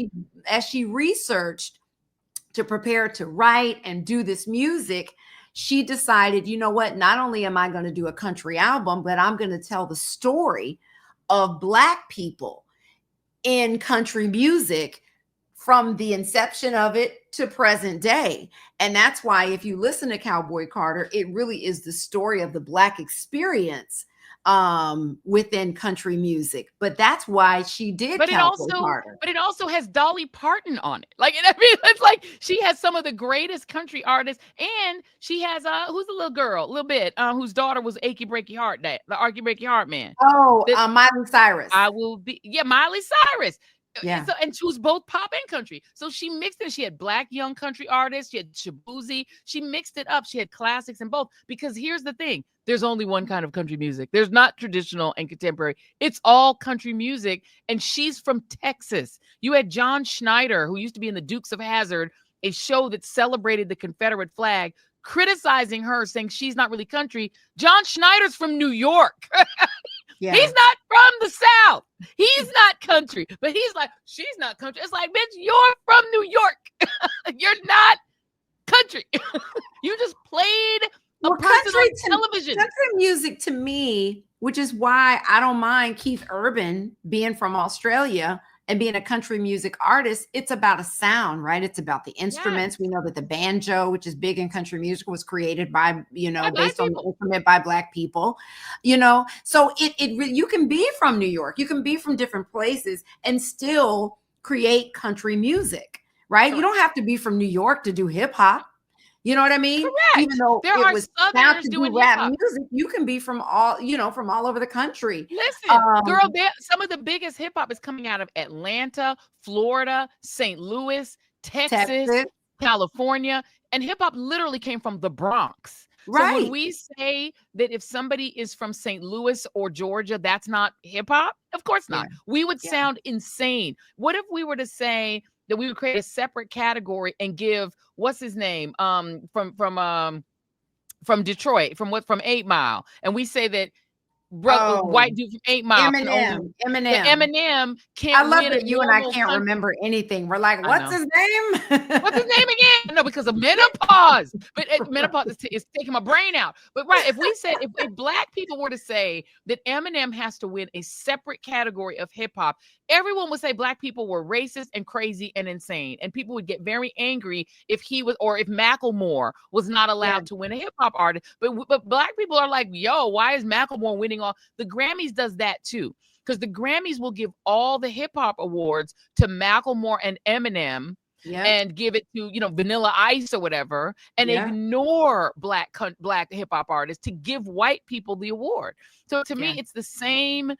she researched to prepare to write and do this music, she decided, you know what, not only am I going to do a country album, but I'm going to tell the story of Black people in country music from the inception of it to present day. And that's why if you listen to Cowboy Carter, it really is the story of the Black experience within country music. But that's why she did Cowboy Carter. But it also has Dolly Parton on it. Like, I mean, it's like she has some of the greatest country artists, and she has who's the little girl, whose daughter was Achy Breaky Heart, the Achy Breaky Heart man. Oh, Miley Cyrus. Miley Cyrus. Yeah. And she was both pop and country. So she mixed it. She had Black young country artists. She had Shabuzi. She mixed it up. She had classics in both. Because here's the thing. There's only one kind of country music. There's not traditional and contemporary. It's all country music. And she's from Texas. You had John Schneider, who used to be in the Dukes of Hazzard, a show that celebrated the Confederate flag, criticizing her, saying she's not really country. John Schneider's from New York. Yeah. He's not from the South. He's not country, but he's like, she's not country. It's like, bitch, you're from New York. You're not country. You just played a person on television. Country music to me, which is why I don't mind Keith Urban being from Australia and being a country music artist. It's about a sound, right? It's about the instruments. We know that the banjo, which is big in country music, was created by, based on the instrument by Black people, so you can be from New York, you can be from different places and still create country music, right? Correct. You don't have to be from New York to do hip hop. You know what I mean? Correct. Even though there it was found to do rap hip-hop music, you can be from all over the country. Listen, girl, some of the biggest hip hop is coming out of Atlanta, Florida, St. Louis, Texas, California, and hip hop literally came from the Bronx. Right. So when we say that if somebody is from St. Louis or Georgia, that's not hip hop, of course not. Yeah. We would sound insane. What if we were to say that we would create a separate category and give what's his name from Detroit, from 8 Mile, and we say that Oh, white dude from 8 Mile can only. The Eminem. Eminem I can't love win a that you and I normal can't country. remember anything. We're like, I what's know. his name? What's his name again? No, because of menopause. But menopause is taking my brain out. But right, if we said if black people were to say that Eminem has to win a separate category of hip hop, everyone would say black people were racist and crazy and insane, and people would get very angry if he was, or if Macklemore was not allowed to win a hip hop artist. But black people are like, yo, why is Macklemore winning all? The Grammys does that too, because the Grammys will give all the hip hop awards to Macklemore and Eminem. Yeah. And give it to, Vanilla Ice or whatever, and ignore black hip hop artists to give white people the award. So to me, it's the same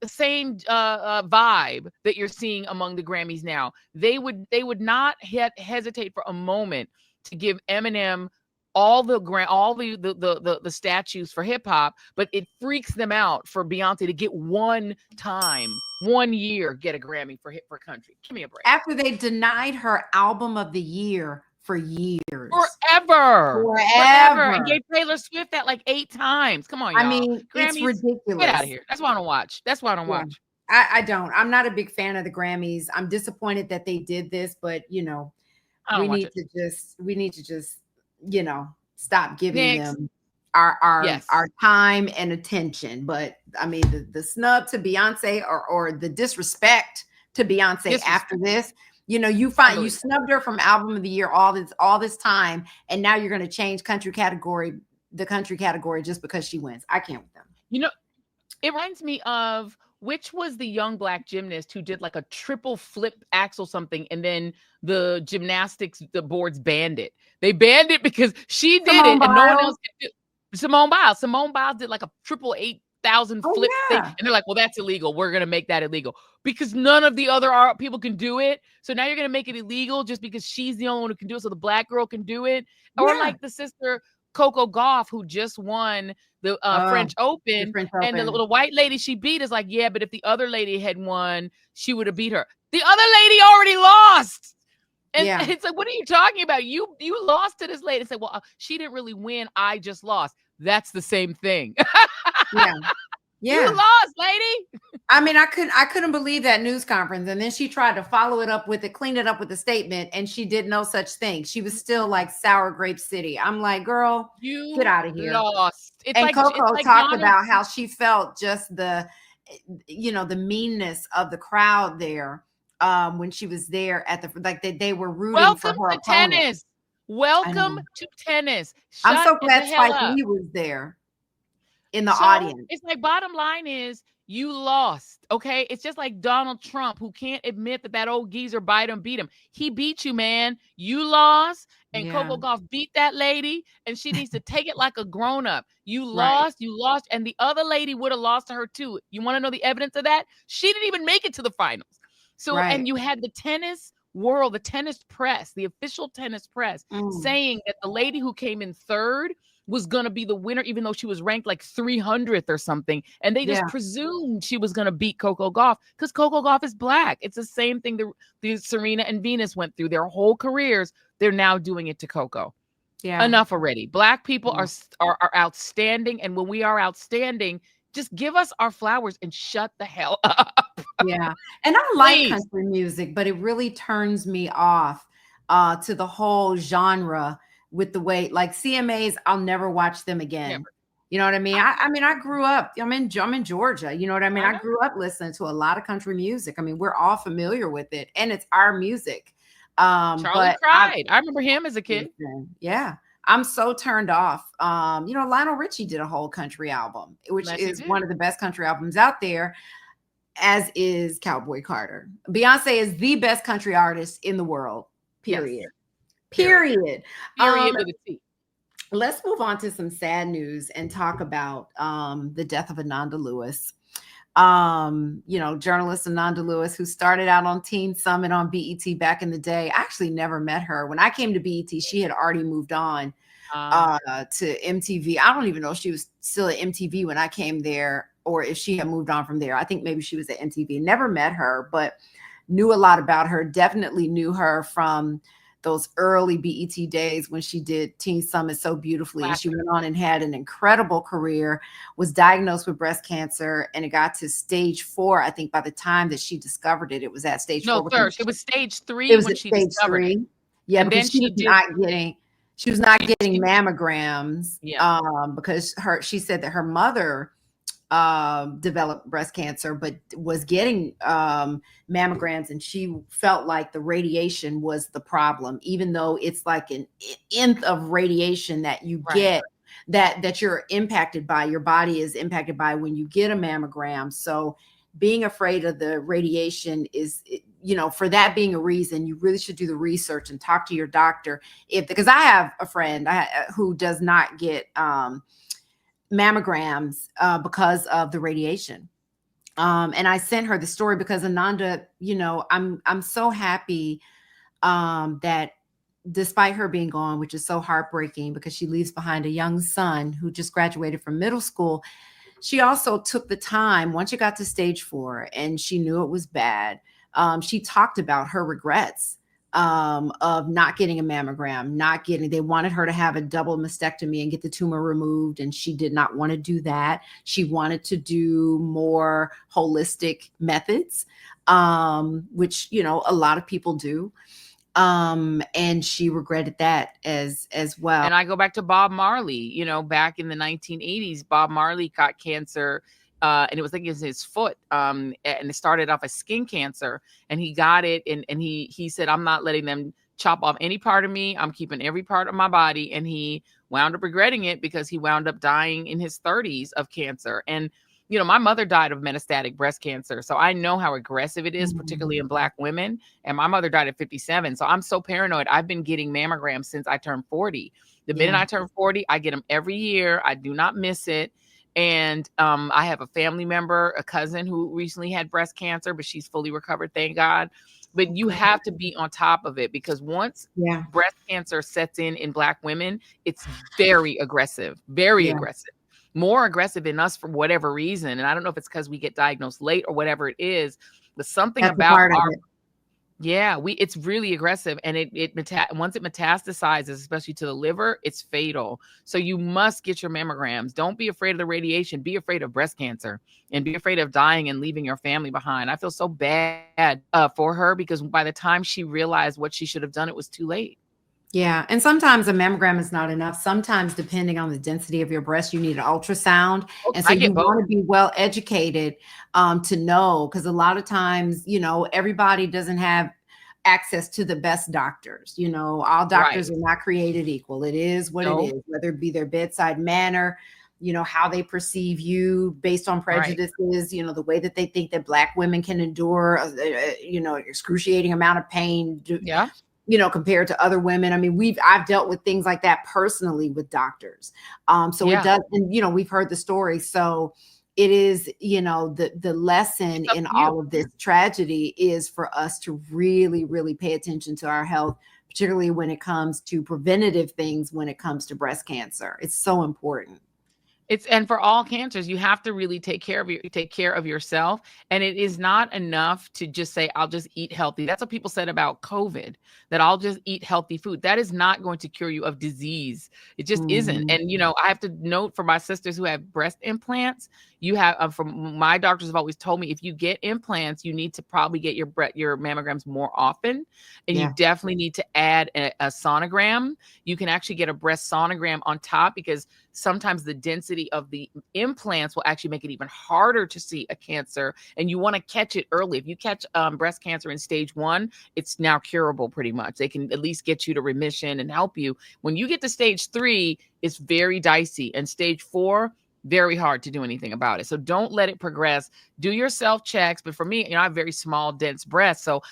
vibe that you're seeing among the Grammys now. They would not hesitate for a moment to give Eminem all the statues for hip hop, but it freaks them out for Beyonce to get 1 year get a Grammy for country. Give me a break. After they denied her album of the year for years. Forever. And gave Taylor Swift that like 8 times. Come on, y'all. I mean, Grammys, it's ridiculous. Get out of here. That's why I don't watch. I don't. I'm not a big fan of the Grammys. I'm disappointed that they did this, but we need to just stop giving them our time and attention. But I mean, the snub to Beyonce or the disrespect to Beyonce after this, you snubbed her from album of the year all this time, and now you're going to change the country category just because she wins. I can't with them. It reminds me of, which was the young black gymnast who did like a triple flip axel something, and then the boards banned it. They banned it because she did it and no one else could do it. Simone Biles did like a 8,000 flip thing, and they're like, well, that's illegal. We're going to make that illegal because none of the other people can do it. So now you're going to make it illegal just because she's the only one who can do it, so the black girl can do it. Or like the sister Coco Gauff, who just won the French Open, and the little white lady she beat is like, yeah, but if the other lady had won, she would have beat her. The other lady already lost. And it's like, what are you talking about? You lost to this lady. It's like, well, she didn't really win. I just lost. That's the same thing. You lost, lady. I mean, I couldn't believe that news conference. And then she tried to clean it up with a statement, and she did no such thing. She was still like sour grape city. I'm like, girl, you get out of here. Lost. Coco talked about how she felt just the meanness of the crowd there. When she was there at they were rooting for her opponent. Tennis. Welcome to tennis. I'm so glad Spike Lee was there in the audience. It's like, bottom line is, you lost. Okay. It's just like Donald Trump, who can't admit that old geezer beat him. He beat you, man. You lost. And Coco Gauff beat that lady, and she needs to take it like a grown-up. You lost. And the other lady would have lost to her too. You want to know the evidence of that? She didn't even make it to the finals. So, and you had the tennis world, the tennis press, the official tennis press, saying that the lady who came in third was going to be the winner, even though she was ranked like 300th or something. And they just presumed she was going to beat Coco Gauff because Coco Gauff is black. It's the same thing the Serena and Venus went through their whole careers. They're now doing it to Coco. Yeah. Enough already. Black people are outstanding. And when we are outstanding, just give us our flowers and shut the hell up. Yeah. And I like country music, but it really turns me off to the whole genre with the way, like CMAs, I'll never watch them again. Never. You know what I mean? I grew up, I'm in Georgia. You know what I mean? I grew up listening to a lot of country music. I mean, we're all familiar with it, and it's our music. Charlie Pride. I remember him as a kid. Yeah. I'm so turned off. Lionel Richie did a whole country album, which is one of the best country albums out there, as is Cowboy Carter. Beyonce is the best country artist in the world, period. Yes. Period. With a T. Let's move on to some sad news and talk about the death of Ananda Lewis. Journalist Ananda Lewis, who started out on Teen Summit on BET back in the day. I actually never met her. When I came to BET, she had already moved on to MTV. I don't even know if she was still at MTV when I came there, or if she had moved on from there. I think maybe she was at MTV. Never met her, but knew a lot about her. Definitely knew her from those early BET days when she did Teen Summit so beautifully. And she Classic. went on and had an incredible career, was diagnosed with breast cancer, and it got to stage 4. I think by the time that she discovered it, it was at stage 4. No, third. It was stage 3 It was when at she stage discovered it. 3. Yeah, And because then she was not getting mammograms. Yeah. Because she said that her mother developed breast cancer, but was getting mammograms, and she felt like the radiation was the problem, even though it's like an nth of radiation that you get that you're impacted by, your body is impacted by when you get a mammogram. So being afraid of the radiation is, for that being a reason, you really should do the research and talk to your doctor. Because I have a friend who does not get mammograms because of the radiation. And I sent her the story because Ananda, I'm so happy that despite her being gone, which is so heartbreaking because she leaves behind a young son who just graduated from middle school, she also took the time once you got to stage 4 and she knew it was bad. She talked about her regrets of not getting a mammogram, they wanted her to have a double mastectomy and get the tumor removed. And she did not want to do that. She wanted to do more holistic methods, which, a lot of people do. And she regretted that as well. And I go back to Bob Marley, back in the 1980s, Bob Marley got cancer. And it was in his foot. And it started off as skin cancer, and he got it. And he said, I'm not letting them chop off any part of me. I'm keeping every part of my body. And he wound up regretting it because he wound up dying in his 30s of cancer. And, my mother died of metastatic breast cancer. So I know how aggressive it is, particularly in Black women. And my mother died at 57. So I'm so paranoid. I've been getting mammograms since I turned 40. The minute I turn 40, I get them every year. I do not miss it. And I have a family member, a cousin who recently had breast cancer, but she's fully recovered, thank God. But you have to be on top of it, because once breast cancer sets in Black women, it's very aggressive, aggressive, more aggressive in us for whatever reason. And I don't know if it's because we get diagnosed late or whatever it is, but something about it's really aggressive. And once it metastasizes, especially to the liver, it's fatal. So you must get your mammograms. Don't be afraid of the radiation. Be afraid of breast cancer, and be afraid of dying and leaving your family behind. I feel so bad for her, because by the time she realized what she should have done, it was too late. Yeah. And sometimes a mammogram is not enough. Sometimes, depending on the density of your breast, you need an ultrasound. And so you want to be well educated to know, because a lot of times, everybody doesn't have access to the best doctors. All doctors are not created equal. It is what it is, whether it be their bedside manner, how they perceive you based on prejudices, the way that they think that Black women can endure, excruciating amount of pain. Compared to other women. I mean, I've dealt with things like that personally with doctors. It does, and we've heard the story. So it is, the lesson in all of this tragedy is for us to really, really pay attention to our health, particularly when it comes to preventative things, when it comes to breast cancer. It's so important. And for all cancers, you have to really take care of yourself. And it is not enough to just say, I'll just eat healthy. That's what people said about COVID, that I'll just eat healthy food. That is not going to cure you of disease. It just isn't. And, I have to note for my sisters who have breast implants, from my doctors have always told me, if you get implants, you need to probably get your mammograms more often. And you definitely need to add a sonogram. You can actually get a breast sonogram on top, because sometimes the density of the implants will actually make it even harder to see a cancer. And you want to catch it early. If you catch breast cancer in stage 1, it's now curable pretty much. They can at least get you to remission and help you. When you get to stage 3, it's very dicey. And stage 4, very hard to do anything about it. So don't let it progress. Do your self checks. But for me, I have very small, dense breasts. So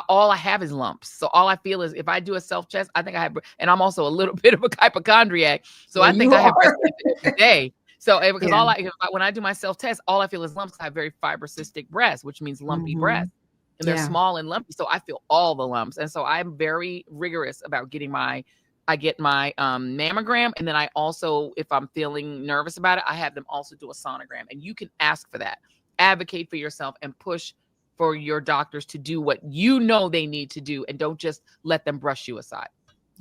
all I have is lumps. So all I feel is, if I do a self check, I think I have, and I'm also a little bit of a hypochondriac. So I think I have breast every day. So because when I do my self test, all I feel is lumps. I have very fibrocystic breasts, which means lumpy breasts. And they're small and lumpy. So I feel all the lumps. And so I'm very rigorous about getting my mammogram. And then I also, if I'm feeling nervous about it, I have them also do a sonogram. And you can ask for that. Advocate for yourself and push for your doctors to do what you know they need to do, and don't just let them brush you aside.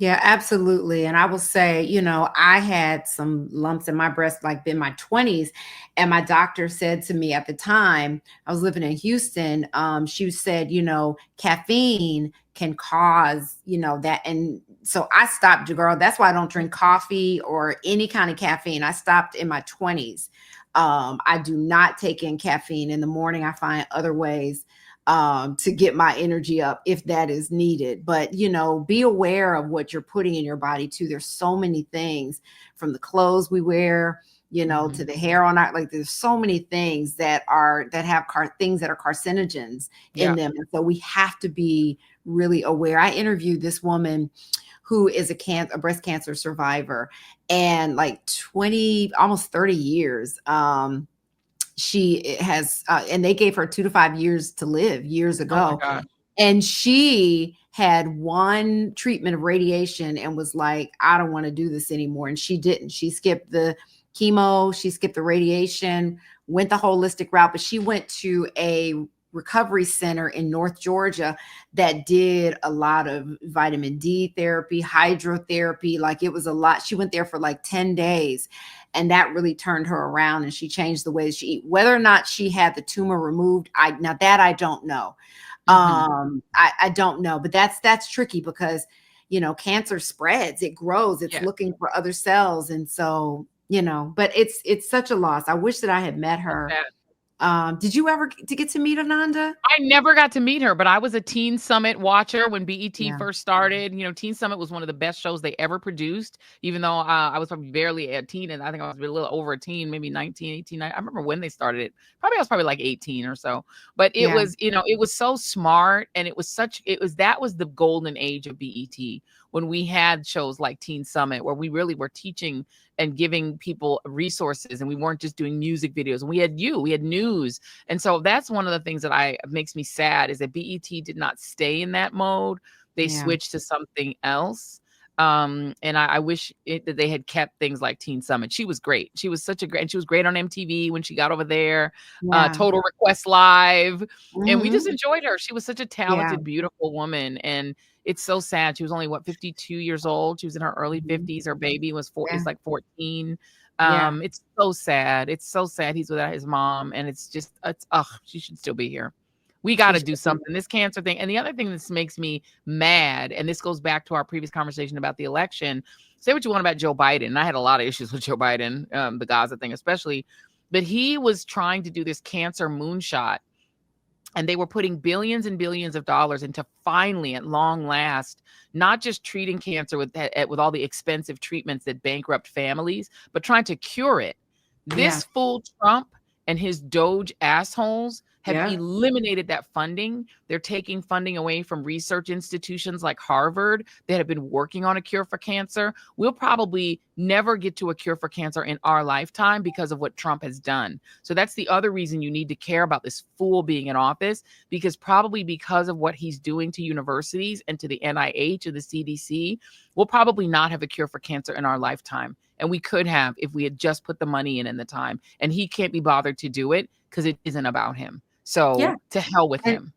Yeah, absolutely. And I will say, you know, I had some lumps in my breast like in my 20s. And my doctor said to me at the time, I was living in Houston, she said, you know, caffeine can cause, you know, that. And so I stopped, girl. That's why I don't drink coffee or any kind of caffeine. I stopped in my 20s. I do not take in caffeine in the morning. I find other ways to get my energy up if that is needed. But, you know, be aware of what you're putting in your body too. There's so many things, from the clothes we wear, you know, to the hair on our, like, there's so many things that have things that are carcinogens in them. And so we have to be really aware. I interviewed this woman who is a breast cancer survivor, and like 20, almost 30 years, she has, and they gave her 2 to 5 years to live years ago. Oh, and she had one treatment of radiation and was like, I don't want to do this anymore. And she didn't. She skipped the chemo, she skipped the radiation, went the holistic route, but she went to a recovery center in North Georgia that did a lot of vitamin D therapy, hydrotherapy. Like, it was a lot. She went there for like 10 days, and that really turned her around, and she changed the way she eat. Whether or not she had the tumor removed, I don't know. I don't know, but that's tricky because, you know, cancer spreads, it grows, it's looking for other cells. And so, you know, but it's such a loss. I wish that I had met her. Did you ever get to meet Ananda? I never got to meet her, but I was a Teen Summit watcher when BET first started. You know, Teen Summit was one of the best shows they ever produced, even though I was probably barely a teen, and I think I was a little over a teen, maybe 19, 18. I remember when they started it. I was probably like 18 or so. But it was, you know, it was so smart, and that was the golden age of BET, when we had shows like Teen Summit, where we really were teaching and giving people resources, and we weren't just doing music videos. And we had news. And so that's one of the things that makes me sad, is that BET did not stay in that mode. They switched to something else. And I wish that they had kept things like Teen Summit. She was great. She was and she was great on MTV when she got over there. Total Request Live. And we just enjoyed her. She was such a talented, beautiful woman. And it's so sad. She was only 52 years old. She was in her early 50s. Her baby was is like 14. It's so sad. It's so sad he's without his mom. And she should still be here. We got to do something. This cancer thing. And the other thing that makes me mad, and this goes back to our previous conversation about the election. Say what you want about Joe Biden. And I had a lot of issues with Joe Biden, the Gaza thing especially. But he was trying to do this cancer moonshot. And they were putting billions and billions of dollars into, finally, at long last, not just treating cancer with all the expensive treatments that bankrupt families, but trying to cure it. This fool Trump and his Doge assholes have eliminated that funding. They're taking funding away from research institutions like Harvard that have been working on a cure for cancer. We'll probably never get to a cure for cancer in our lifetime because of what Trump has done. So that's the other reason you need to care about this fool being in office, because of what he's doing to universities and to the NIH and the CDC, we'll probably not have a cure for cancer in our lifetime. And we could have if we had just put the money in the time. And he can't be bothered to do it because it isn't about him. So to hell with him.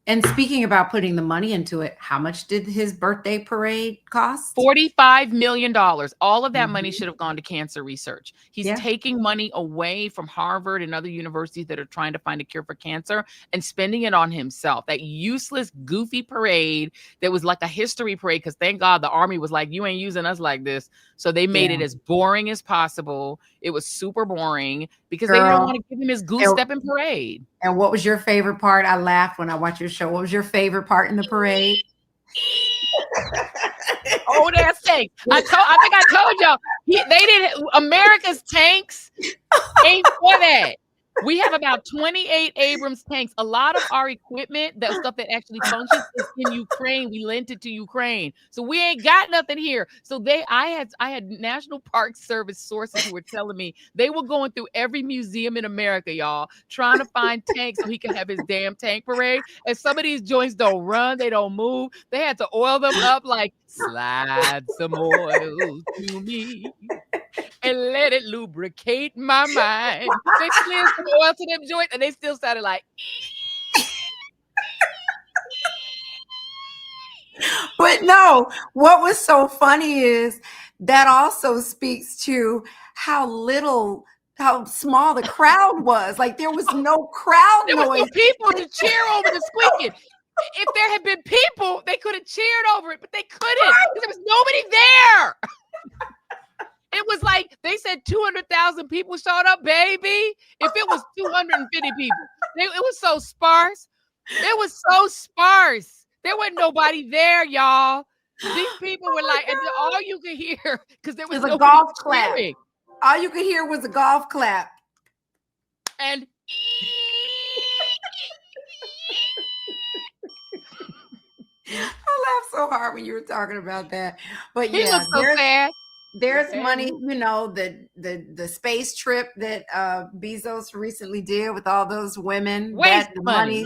And speaking about putting the money into it, how much did his birthday parade cost? $45 million. All of that money should have gone to cancer research. He's taking money away from Harvard and other universities that are trying to find a cure for cancer and spending it on himself. That useless, goofy parade that was like a history parade, because thank God the Army was like, you ain't using us like this. So they made it as boring as possible. It was super boring because they didn't want to give him his goose stepping parade. And what was your favorite part? I laughed when I watched your show. What was your favorite part in the parade? Old ass tanks. I think I told y'all they didn't. America's tanks ain't for that. We have about 28 Abrams tanks. A lot of our equipment, that stuff that actually functions, is in Ukraine. We lent it to Ukraine, so we ain't got nothing here. So I had National Park Service sources who were telling me they were going through every museum in America, y'all, trying to find tanks so he could have his damn tank parade. And some of these joints don't run, they don't move. They had to oil them up like, slide some oil to me and let it lubricate my mind. They slid some oil to them joints, and they still sounded like. But no, what was so funny is that also speaks to how small the crowd was. Like there was no crowd There was no noise. people to cheer over the squeaking. If there had been people, they could have cheered over it, but they couldn't because there was nobody there. It was like they said 200,000 people showed up, baby. If it was 250 people, it was so sparse. It was so sparse. There wasn't nobody there, y'all. These people were like, and all you could hear because there was It was a nobody golf clap. cheering. All you could hear was a golf clap. And I laughed so hard when you were talking about that. But he yeah, looked so sad. there's money, the space trip that Bezos recently did with all those women. Wasting money.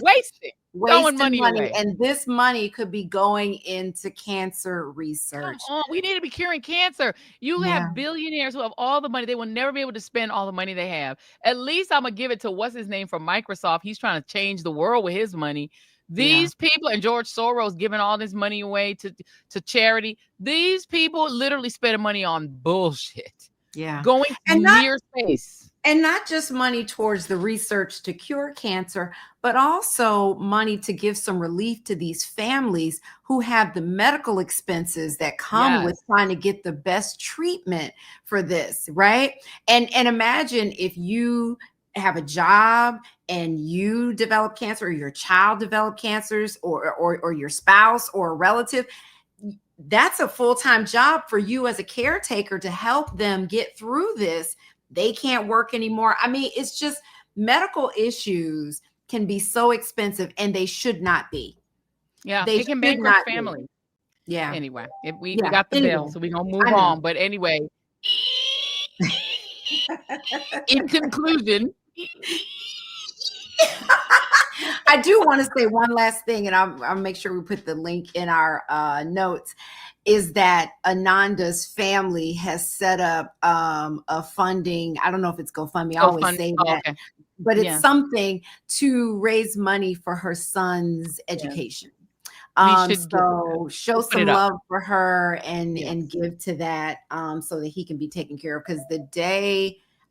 Throwing money away. And this money could be going into cancer research. Come on, we need to be curing cancer. You have billionaires who have all the money. They will never be able to spend all the money they have. At least I'm going to give it to what's his name from Microsoft. He's trying to change the world with his money. These people, and George Soros giving all this money away to charity. These people literally spending money on bullshit. Yeah. Going to near space. And not just money towards the research to cure cancer, but also money to give some relief to these families who have the medical expenses that come with trying to get the best treatment for this, right? And imagine if you have a job and you develop cancer, or your child develop cancers, or your spouse or a relative. That's a full-time job for you as a caretaker to help them get through this. They can't work anymore. I mean, it's just medical issues can be so expensive, and they should not be. Yeah, they can bankrupt family. Yeah. Anyway, we got the bill, so we're gonna move on. But anyway, in conclusion, I do want to say one last thing, and I'll make sure we put the link in our notes, is that Ananda's family has set up a funding. I don't know if it's GoFundMe. I always say that. Okay. But it's something to raise money for her son's education. So show some love for her and give to that so that he can be taken care of. Because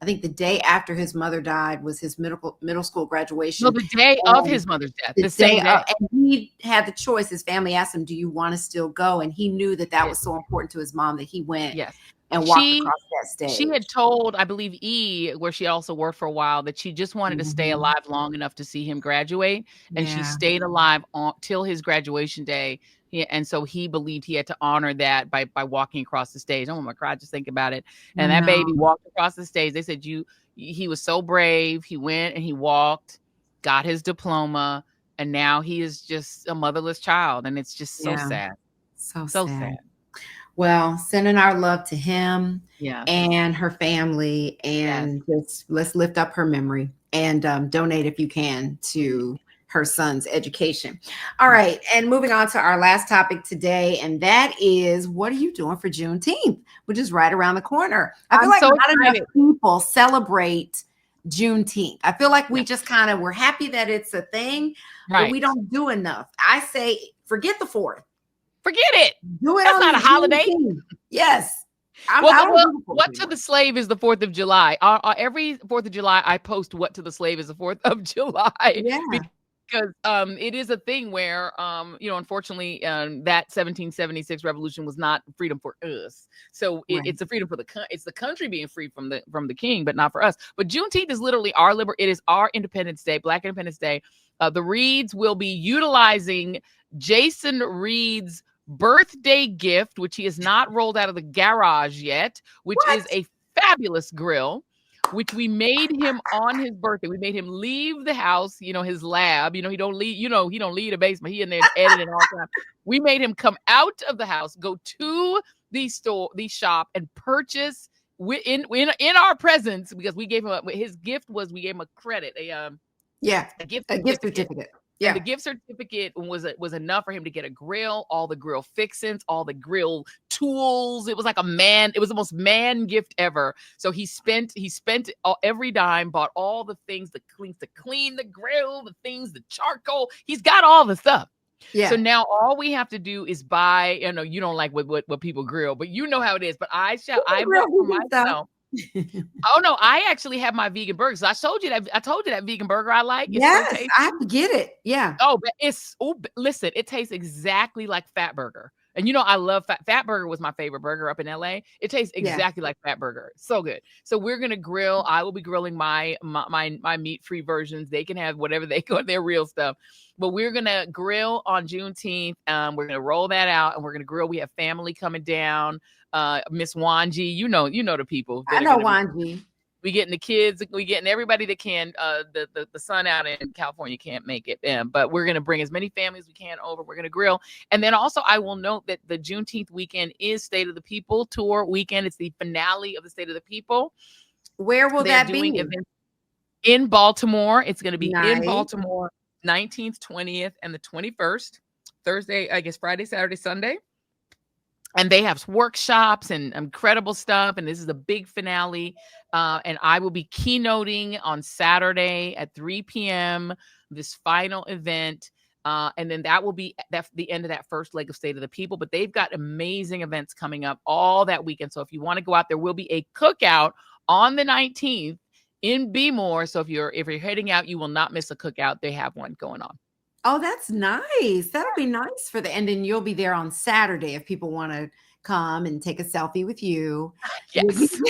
I think the day after his mother died was his middle school graduation. No, the day of his mother's death. The same day. And he had the choice. His family asked him, do you want to still go? And he knew that was so important to his mom that he went and walked across that stage. She had told, I believe, where she also worked for a while, that she just wanted to stay alive long enough to see him graduate. And she stayed alive till his graduation day. And so he believed he had to honor that by walking across the stage. Oh my God, just think about it. And that baby walked across the stage. They said he was so brave. He went and he walked, got his diploma, and now he is just a motherless child. And it's just so sad. So sad. Well, sending our love to him and her family, and just let's lift up her memory and donate if you can to her son's education. All right. And moving on to our last topic today, and that is, what are you doing for Juneteenth, which is right around the corner? I feel like not enough people celebrate Juneteenth. I feel like we just we're happy that it's a thing, but we don't do enough. I say, forget the 4th. Forget it. Do it. That's not a holiday. Yes. What to the slave is the 4th of July. Every 4th of July, I post what to the slave is the 4th of July. Yeah. Because it is a thing where, unfortunately, that 1776 revolution was not freedom for us. So it's a freedom for it's the country being free from the king, but not for us. But Juneteenth is literally it is our Independence Day, Black Independence Day. The Reeds will be utilizing Jason Reed's birthday gift, which he has not rolled out of the garage yet, which is a fabulous grill, which we made him on his birthday. We made him leave the house, his lab. He don't leave, he don't leave the basement. He in there editing all the time. We made him come out of the house, go to the shop, and purchase in our presence, because we gave him his gift was, we gave him a credit, a gift certificate. Yeah. And the gift certificate was enough for him to get a grill, all the grill fixings, all the grill tools. It was like it was the most man gift ever. So he spent every dime, bought all the things, the clean the grill, the things, the charcoal. He's got all the stuff. Yeah. So now all we have to do is buy, you don't like what people grill, but you know how it is. But I Real want for vegan stuff. myself. Oh no, I actually have my vegan burgers. I told you that vegan burger I like. It's so Yes, tasty. I get it. Yeah. Oh, but listen, it tastes exactly like Fat Burger. And I love Fat Burger was my favorite burger up in LA. It tastes exactly like Fat Burger. So good. So we're gonna grill. I will be grilling my meat-free versions. They can have whatever they go, their real stuff. But we're gonna grill on Juneteenth. We're gonna roll that out and we're gonna grill. We have family coming down. Miss Wanji, you know the people. I know Wanji. We getting the kids, we getting everybody that can. The sun out in California can't make it, but we're gonna bring as many families as we can over. We're gonna grill, and then also I will note that the Juneteenth weekend is State of the People tour weekend. It's the finale of the State of the People. Where will that be? Events in Baltimore. It's gonna be Nice. in Baltimore, 19th, 20th, and the 21st. Thursday, I guess Friday, Saturday, Sunday. And they have workshops and incredible stuff. And this is a big finale. And I will be keynoting on Saturday at 3 p.m. this final event. And then that will be the end of that first leg of State of the People. But they've got amazing events coming up all that weekend. So if you want to go out, there will be a cookout on the 19th in Bmore. So if you're heading out, you will not miss a cookout. They have one going on. Oh, that's nice. That'll be nice for and then you'll be there on Saturday if people want to come and take a selfie with you. Yes.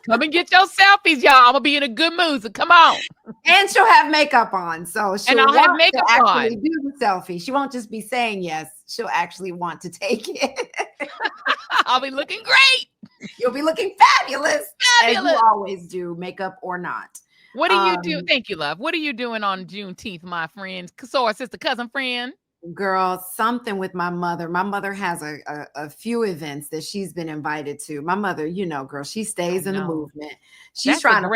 Come and get your selfies, y'all. I'm gonna be in a good mood. So come on. And she'll have makeup on, so I'll have makeup on. Do the selfie. She won't just be saying yes. She'll actually want to take it. I'll be looking great. You'll be looking fabulous. As you always do, makeup or not. What do you do? Thank you, love. What are you doing on Juneteenth, my friend? Sorry, sister, cousin, friend. Girl, something with my mother. My mother has a few events that she's been invited to. My mother, girl, she stays in the movement. She's trying to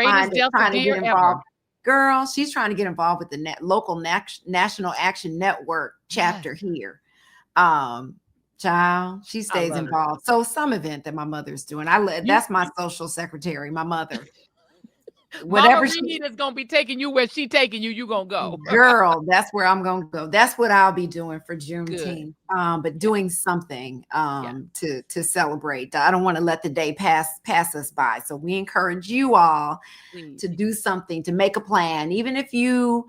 get involved. Girl, she's trying to get involved with the local National Action Network chapter here. Child, she stays involved. So some event that my mother's doing. That's my social secretary, my mother. Whatever is gonna be taking you where she taking you, you gonna go. Girl, that's where I'm gonna go. That's what I'll be doing for Juneteenth. But doing something to celebrate. I don't want to let the day pass us by. So we encourage you all to do something, to make a plan, even if you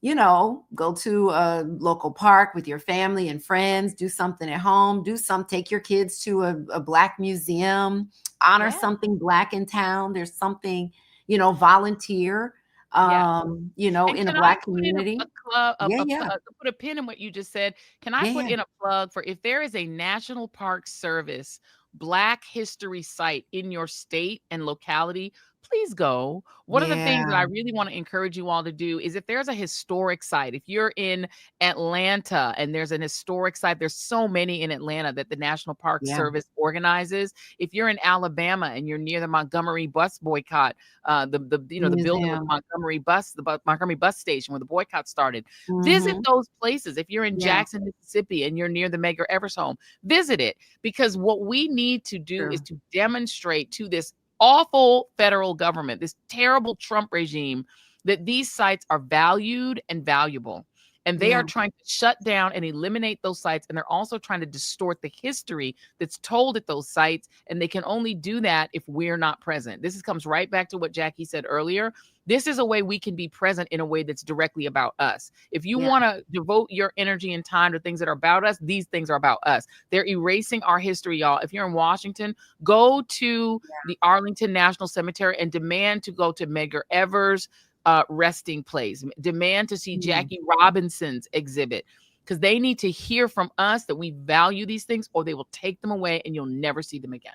go to a local park with your family and friends, do something at home, take your kids to a Black museum, honor something Black in town. There's something, volunteer, in a Black community. Put a pin in what you just said. Can I put in a plug for if there is a National Park Service Black history site in your state and locality, please go. One of the things that I really want to encourage you all to do is if there's a historic site, if you're in Atlanta and there's an historic site, there's so many in Atlanta that the National Park Service organizes. If you're in Alabama and you're near the Montgomery bus boycott, the building of the Montgomery bus station where the boycott started, visit those places. If you're in Jackson, Mississippi, and you're near the Medgar Evers home, visit it, because what we need to do is to demonstrate to this awful federal government, this terrible Trump regime, that these sites are valued and valuable. And they are trying to shut down and eliminate those sites. And they're also trying to distort the history that's told at those sites. And they can only do that if we're not present. This comes right back to what Jacque said earlier. This is a way we can be present in a way that's directly about us. If you want to devote your energy and time to things that are about us, these things are about us. They're erasing our history, y'all. If you're in Washington, go to the Arlington National Cemetery and demand to go to Medgar Evers' resting place. Demand to see Jackie Robinson's exhibit, because they need to hear from us that we value these things, or they will take them away and you'll never see them again.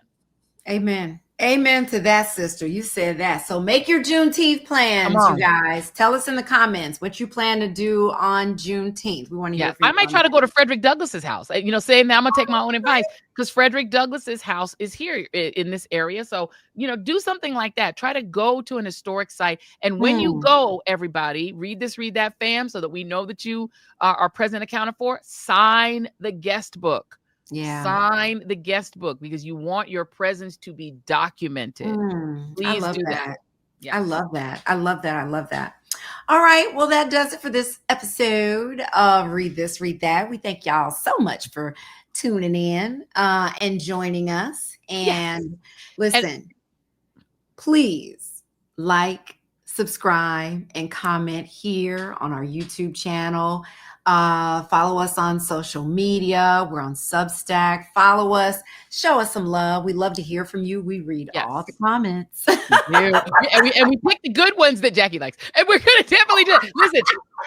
Amen. Amen to that, sister. You said that. So make your Juneteenth plans, you guys. Tell us in the comments what you plan to do on Juneteenth. We want to hear from you. I might try to go to Frederick Douglass's house. Saying that I'm going to take my own advice, because Frederick Douglass's house is here in this area. So, do something like that. Try to go to an historic site. And when you go, everybody, read this, read that, fam, so that we know that you are present, accounted for. Sign the guest book. Sign the guest book, because you want your presence to be documented. Please do that. I love that. I love that. All right. Well, that does it for this episode of Read This, Read That. We thank y'all so much for tuning in and joining us. And listen, please like, subscribe, and comment here on our YouTube channel. Follow us on social media. We're on Substack. Follow us. Show us some love. We love to hear from you. We read all the comments. and we pick the good ones that Jackie likes, and we're gonna definitely do it. Listen,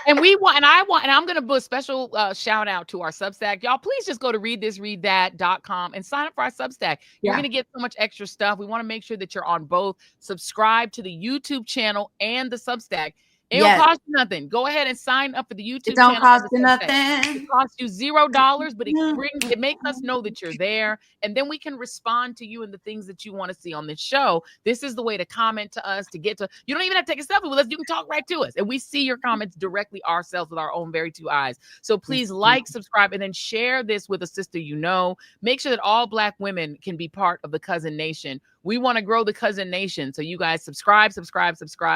and I'm gonna put a special shout out to our Substack. Y'all, please just go to readthisreadthat.com and sign up for our Substack. You're gonna get so much extra stuff. We want to make sure that you're on both. Subscribe to the YouTube channel and the Substack. It don't cost you nothing. Go ahead and sign up for the YouTube channel. It don't cost you nothing. It costs you $0, but it makes us know that you're there. And then we can respond to you and the things that you want to see on this show. This is the way to comment to us, to get to, you don't even have to take a selfie with us. You can talk right to us. And we see your comments directly ourselves with our own very two eyes. So please like, subscribe, and then share this with a sister you know. Make sure that all Black women can be part of the Cousin Nation. We want to grow the Cousin Nation. So you guys subscribe,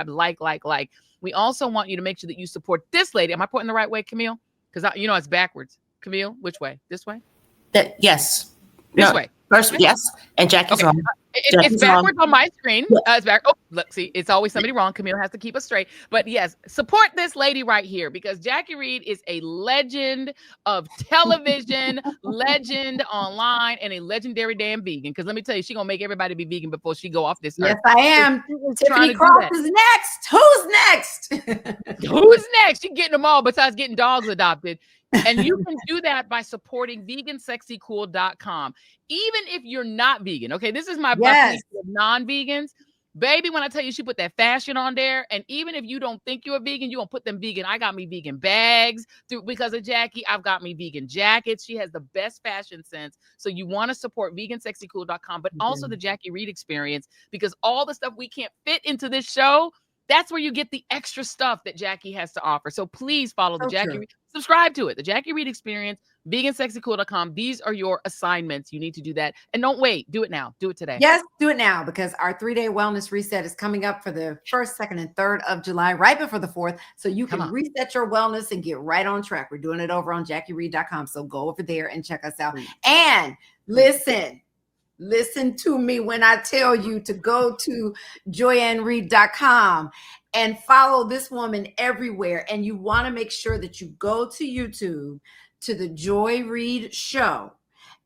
like. We also want you to make sure that you support this lady. Am I pointing the right way, Camille? Because it's backwards. Camille, which way? This way? Yes. This way. First, yes. And Jackie's wrong. It's backwards on my screen. It's back. Oh, look, see, it's always somebody wrong. Camille has to keep us straight. But yes, support this lady right here, because Jacque Reid is a legend of television, legend online, and a legendary damn vegan. Because let me tell you, she's going to make everybody be vegan before she go off this earth. Yes, I am. Tiffany Croft is next. Who's next? Who's next? She's getting them all besides getting dogs adopted. And you can do that by supporting vegansexycool.com. Even if you're not vegan. Okay, this is my bucket of non-vegans. Baby, when I tell you she put that fashion on there, and even if you don't think you're a vegan, you're going to put them vegan. I got me vegan bags because of Jacque. I've got me vegan jackets. She has the best fashion sense. So you want to support vegansexycool.com, but also the Jacque Reid experience, because all the stuff we can't fit into this show, that's where you get the extra stuff that Jacque has to offer. So please follow the Jacque Reid. Subscribe to it. The Jacque Reid experience, vegansexycool.com. These are your assignments. You need to do that. And don't wait. Do it now. Do it today. Yes, do it now, because our 3-day wellness reset is coming up for the 1st, 2nd, and 3rd of July, right before the 4th. So you can reset your wellness and get right on track. We're doing it over on JacqueReid.com. So go over there and check us out. And listen to me when I tell you to go to joyannereid.com and follow this woman everywhere. And you want to make sure that you go to YouTube to the Joy Reid Show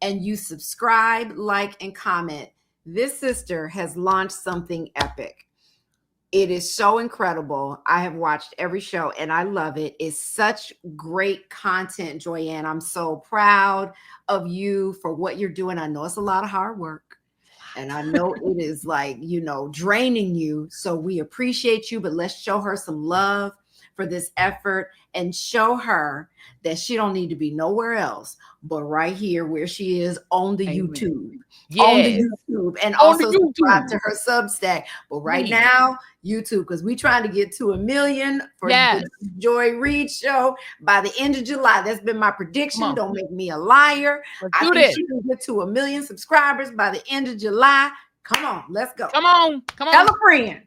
and you subscribe, like, and comment. This sister has launched something epic. It is so incredible. I have watched every show and I love it. It's such great content, Joyanne. I'm so proud of you for what you're doing. I know it's a lot of hard work. And I know it is draining you. So we appreciate you, but let's show her some love for this effort and show her that she don't need to be nowhere else but right here where she is on the YouTube. On the YouTube. And also subscribe to her Substack. But right now, YouTube, because we're trying to get to 1 million for the Joy Reid Show by the end of July. That's been my prediction. Don't make me a liar. I think she can get to 1 million subscribers by the end of July. Come on, let's go. Come on. Tell a friend.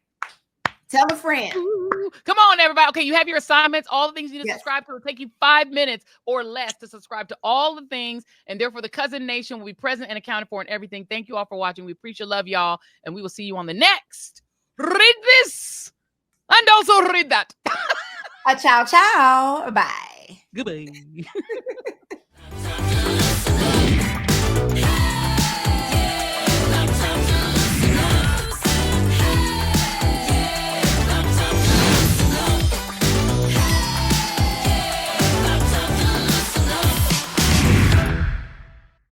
Tell a friend. Ooh, come on, everybody. Okay, you have your assignments, all the things you need to subscribe to. It'll take you 5 minutes or less to subscribe to all the things. And therefore, the Cousin Nation will be present and accounted for in everything. Thank you all for watching. We appreciate love, y'all. And we will see you on the next Read This and also Read That. Ciao, ciao. Bye. Goodbye.